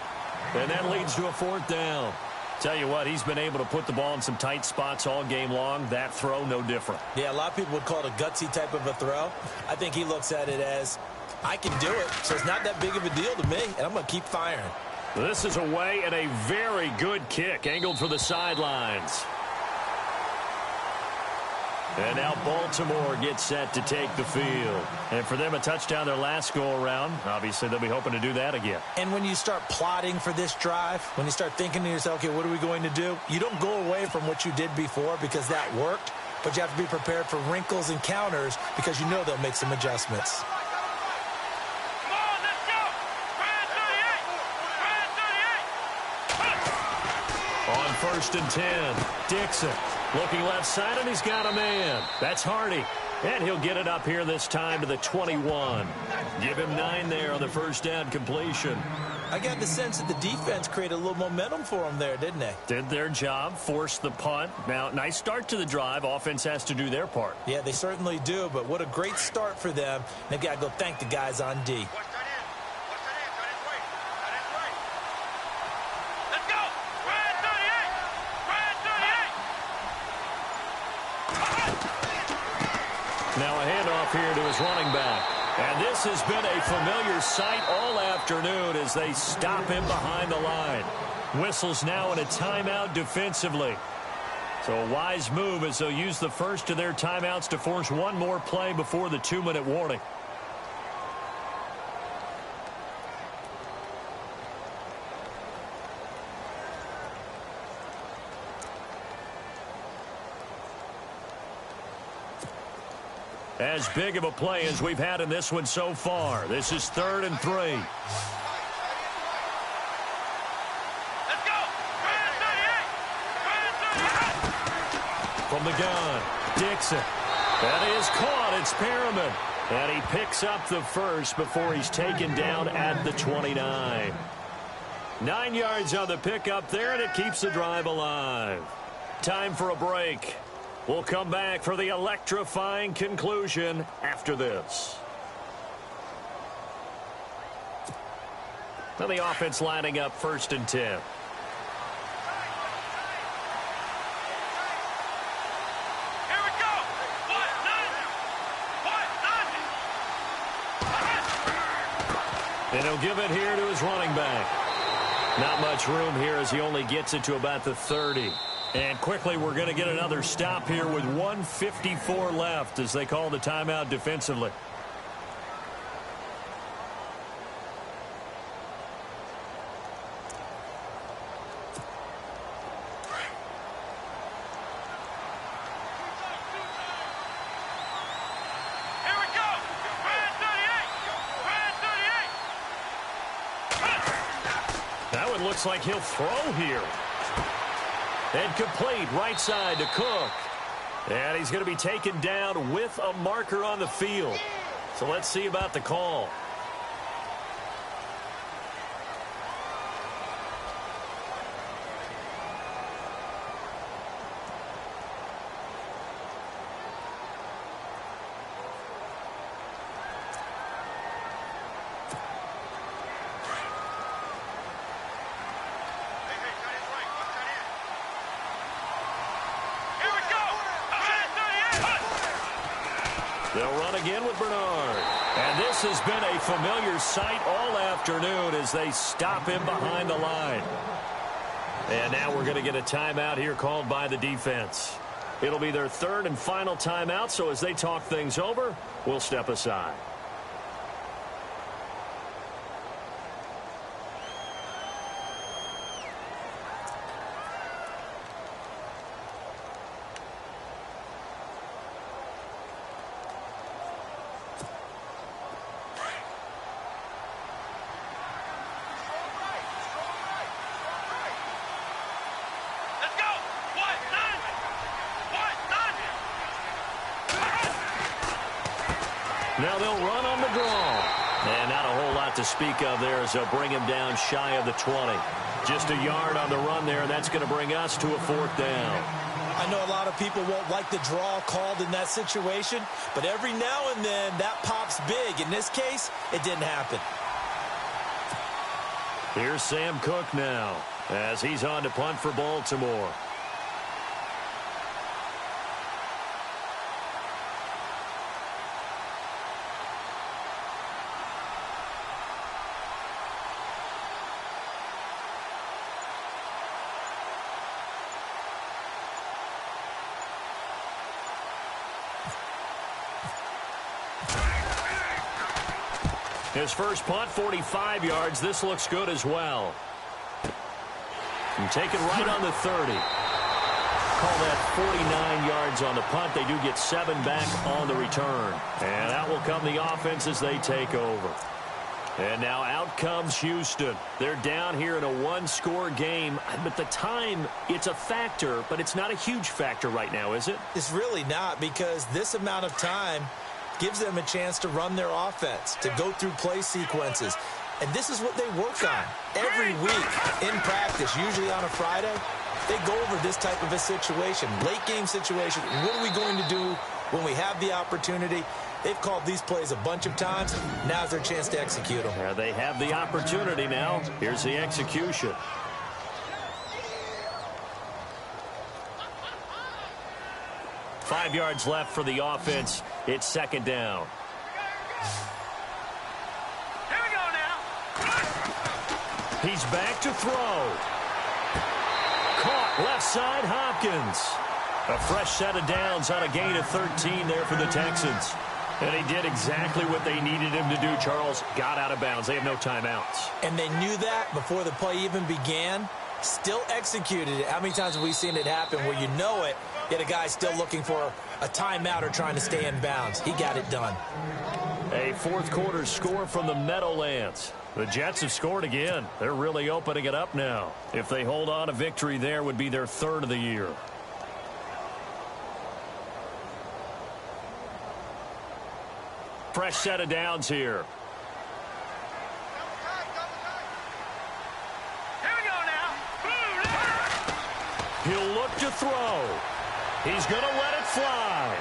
And that leads to a 4th down. Tell you what, he's been able to put the ball in some tight spots all game long. That throw, no different. Yeah, a lot of people would call it a gutsy type of a throw. I think he looks at it as, I can do it, so it's not that big of a deal to me, and I'm going to keep firing. This is away, and a very good kick, angled for the sidelines. And now Baltimore gets set to take the field. And for them, a touchdown their last go-around. Obviously, they'll be hoping to do that again. And when you start plotting for this drive, when you start thinking to yourself, okay, what are we going to do? You don't go away from what you did before because that worked, but you have to be prepared for wrinkles and counters because you know they'll make some adjustments. Come on, let's go. Brand 38. On 1st and 10, Dixon looking left side, and he's got a man. That's Hardy. And he'll get it up here this time to the 21. Give him 9 there on the first down completion. I got the sense that the defense created a little momentum for them there, didn't they? Did their job, forced the punt. Now, nice start to the drive. Offense has to do their part. Yeah, they certainly do, but what a great start for them. They've got to go thank the guys on D. Watch that in. Watch that in. That is right. That is right. Let's go. Brand 38. Brand 38. Now a handoff here to his running back. And this has been a familiar sight all afternoon as they stop him behind the line. Whistles now in a timeout defensively. So a wise move as they'll use the first of their timeouts to force one more play before the 2-minute warning. As big of a play as we've had in this one so far. This is 3rd and 3. Let's go. Brand 38. Brand 38. From the gun, Dixon. That is caught. It's Perriman. And he picks up the first before he's taken down at the 29. 9 yards on the pickup there, and it keeps the drive alive. Time for a break. We'll come back for the electrifying conclusion after this. Now the offense lining up 1st and 10. Here we go. What? Nothing. And he'll give it here to his running back. Not much room here as he only gets it to about the 30. And quickly, we're going to get another stop here with 1:54 left as they call the timeout defensively. Here we go. Brand 38. Brand 38. That one looks like he'll throw here. And complete right side to Cook. And he's going to be taken down with a marker on the field. So let's see about the call. They'll run again with Bernard. And this has been a familiar sight all afternoon as they stop him behind the line. And now we're going to get a timeout here called by the defense. It'll be their third and final timeout, so as they talk things over, we'll step aside. Now they'll run on the draw. And not a whole lot to speak of there as they'll bring him down shy of the 20. Just a yard on the run there, and that's going to bring us to a 4th down. I know a lot of people won't like the draw called in that situation, but every now and then that pops big. In this case, it didn't happen. Here's Sam Cook now as he's on to punt for Baltimore. His first punt, 45 yards. This looks good as well. And taken right on the 30. Call that 49 yards on the punt. They do get 7 back on the return. And out will come the offense as they take over. And now out comes Houston. They're down here in a 1-score game. But the time, it's a factor, but it's not a huge factor right now, is it? It's really not, because this amount of time gives them a chance to run their offense, to go through play sequences. And this is what they work on every week in practice, usually on a Friday. They go over this type of a situation, late game situation. What are we going to do when we have the opportunity? They've called these plays a bunch of times. Now's their chance to execute them. Yeah, they have the opportunity now. Here's the execution. Five yards left for the offense. It's 2nd down. Here we go now. He's back to throw. Caught left side, Hopkins. A fresh set of downs on a gain of 13 there for the Texans. And he did exactly what they needed him to do, Charles. Got out of bounds. They have no timeouts. And they knew that before the play even began. Still executed it. How many times have we seen it happen where you know it, yet a guy still looking for a timeout or trying to stay in bounds? He got it done. A 4th quarter score from the Meadowlands. The Jets have scored again. They're really opening it up now. If they hold on, a victory there would be their 3rd of the year. Fresh set of downs here. He'll look to throw. He's going to let it fly.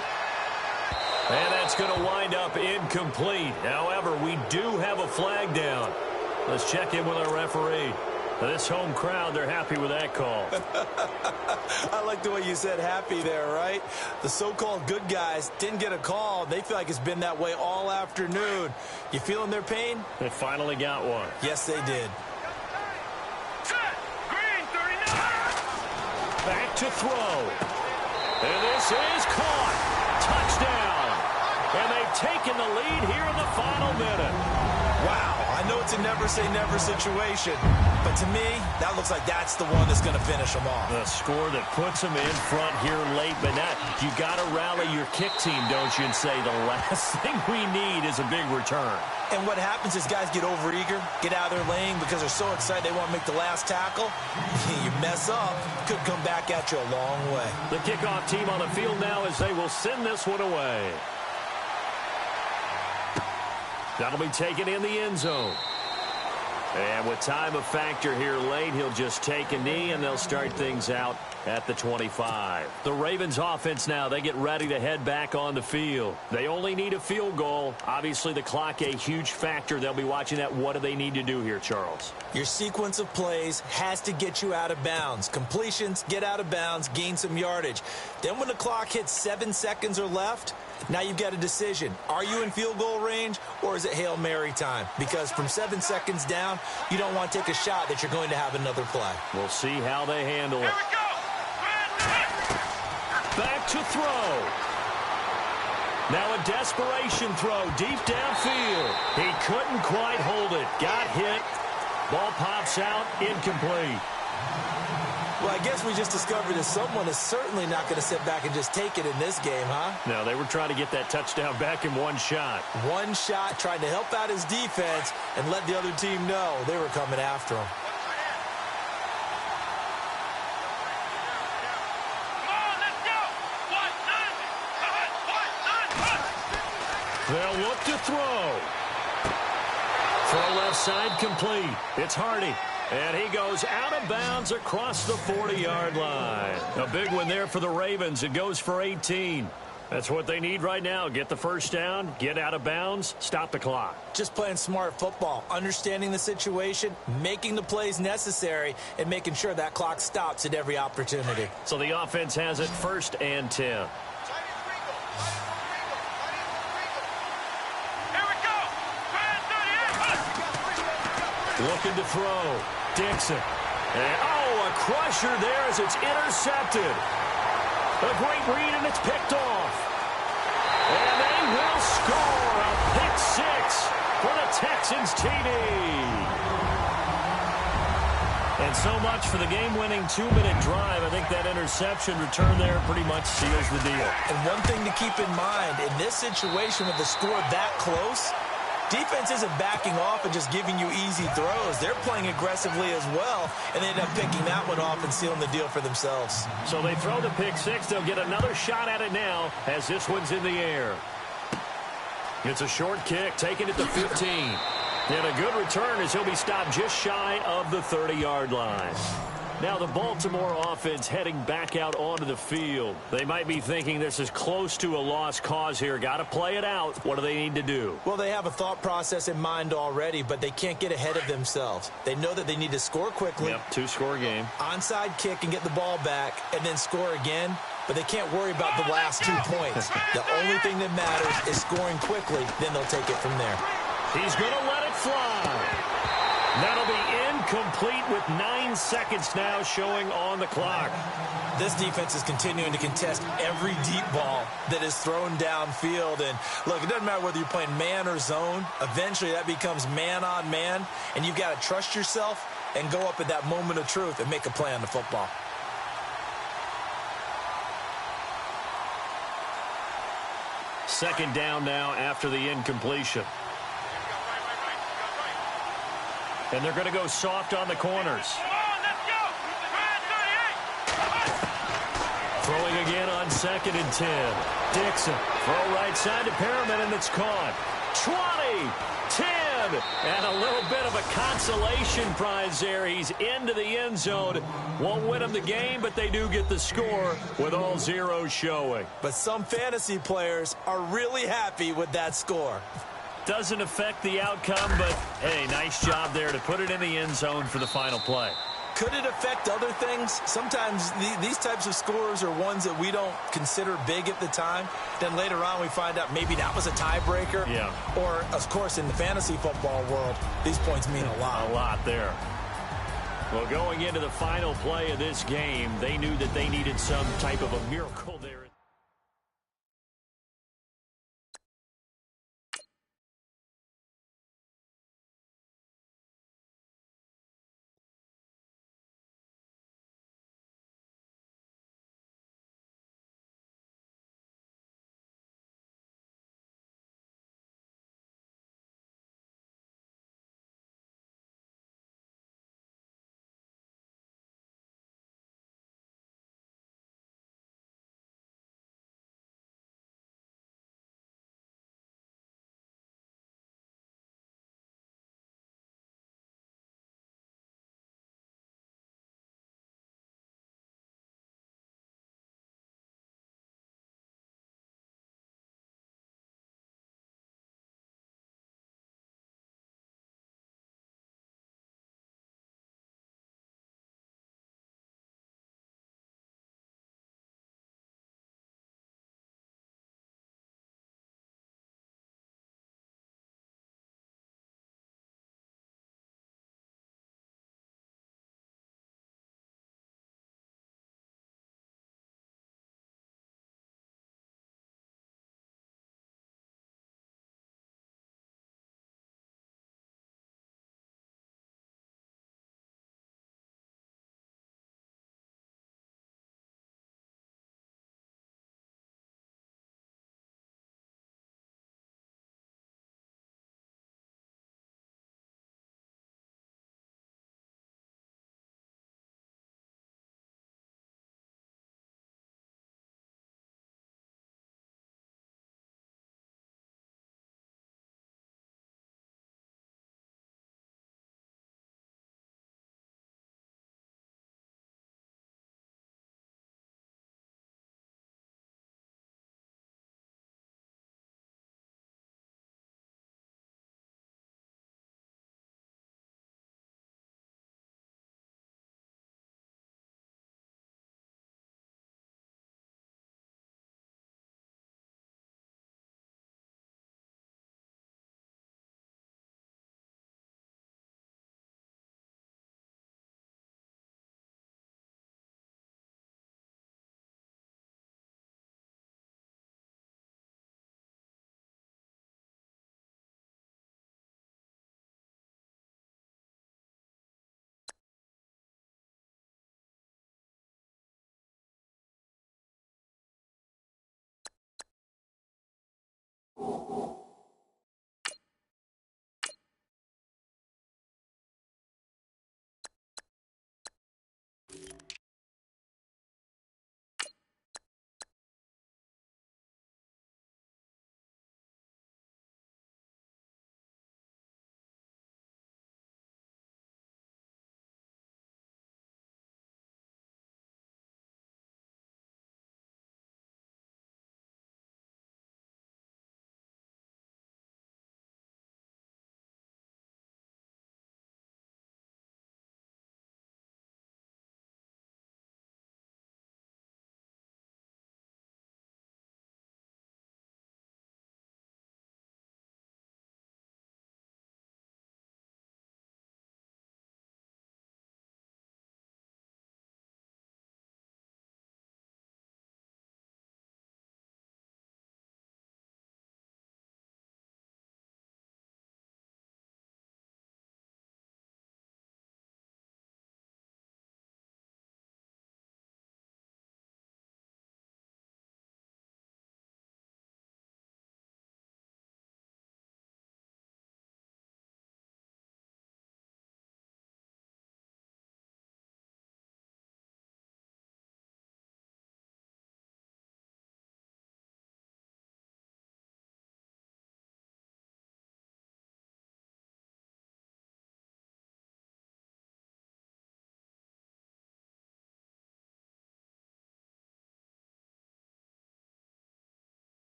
And that's going to wind up incomplete. However, we do have a flag down. Let's check in with our referee. This home crowd, they're happy with that call. I like the way you said happy there, right? The so-called good guys didn't get a call. They feel like it's been that way all afternoon. You feeling their pain? They finally got one. Yes, they did. Back to throw. And this is caught. Touchdown. And they've taken the lead here in the final minute. Wow, I know it's a never-say-never situation, but to me, that looks like that's the one that's going to finish them off. The score that puts them in front here late, but now you got to rally your kick team, don't you, and say the last thing we need is a big return. And what happens is guys get overeager, get out of their lane because they're so excited they want to make the last tackle. You mess up, could come back at you a long way. The kickoff team on the field now as they will send this one away. That'll be taken in the end zone. And with time a factor here late, he'll just take a knee, and they'll start things out at the 25. The Ravens offense now, they get ready to head back on the field. They only need a field goal. Obviously, the clock a huge factor. They'll be watching that. What do they need to do here, Charles? Your sequence of plays has to get you out of bounds. Completions, get out of bounds, gain some yardage. Then when the clock hits 7 seconds or left, Now you've got a decision. Are you in field goal range, or is it Hail Mary time? Because from 7 seconds down, you don't want to take a shot that you're going to have another play. We'll see how they handle it. Here we go. Back to throw. Now a desperation throw deep downfield. He couldn't quite hold it. Got hit. Ball pops out. Incomplete. Well, I guess we just discovered that someone is certainly not going to sit back and just take it in this game, huh? No, they were trying to get that touchdown back in one shot. One shot, trying to help out his defense and let the other team know they were coming after him. Come on, let's go. They'll look to throw. Throw left side complete. It's Hardy. And he goes out of bounds across the 40-yard line. A big one there for the Ravens. It goes for 18. That's what they need right now. Get the first down, get out of bounds, stop the clock. Just playing smart football, understanding the situation, making the plays necessary, and making sure that clock stops at every opportunity. So the offense has it 1st and 10. Here we go. Looking to throw. Dixon. And, a crusher there as it's intercepted. A great read, and it's picked off. And they will score a pick six for the Texans TD. And so much for the game-winning 2-minute drive. I think that interception return there pretty much seals the deal. And one thing to keep in mind, in this situation with the score that close, defense isn't backing off and just giving you easy throws. They're playing aggressively as well, and they end up picking that one off and sealing the deal for themselves. So they throw the pick six. They'll get another shot at it now as this one's in the air. It's a short kick, taken at the 15. And a good return as he'll be stopped just shy of the 30-yard line. Now the Baltimore offense heading back out onto the field. They might be thinking this is close to a lost cause here. Got to play it out. What do they need to do? Well, they have a thought process in mind already, but they can't get ahead of themselves. They know that they need to score quickly. Yep, 2-score game. Onside kick and get the ball back and then score again. But they can't worry about the last 2 points. The only thing that matters is scoring quickly. Then they'll take it from there. He's going to let it fly. That'll be incomplete with 9 seconds now showing on the clock. This defense is continuing to contest every deep ball that is thrown downfield. And, look, it doesn't matter whether you're playing man or zone. Eventually, that becomes man-on-man, and you've got to trust yourself and go up at that moment of truth and make a play on the football. Second down now after the incompletion. And they're going to go soft on the corners. Throwing again on 2nd and 10. Dixon, throw right side to Perriman, and it's caught. 20, 10, and a little bit of a consolation prize there. He's into the end zone. Won't win them the game, but they do get the score with all zeros showing. But some fantasy players are really happy with that score. Doesn't affect the outcome, but, hey, nice job there to put it in the end zone for the final play. Could it affect other things? Sometimes these types of scores are ones that we don't consider big at the time. Then later on we find out maybe that was a tiebreaker. Yeah. Or, of course, in the fantasy football world, these points mean a lot. A lot there. Well, going into the final play of this game, they knew that they needed some type of a miracle there.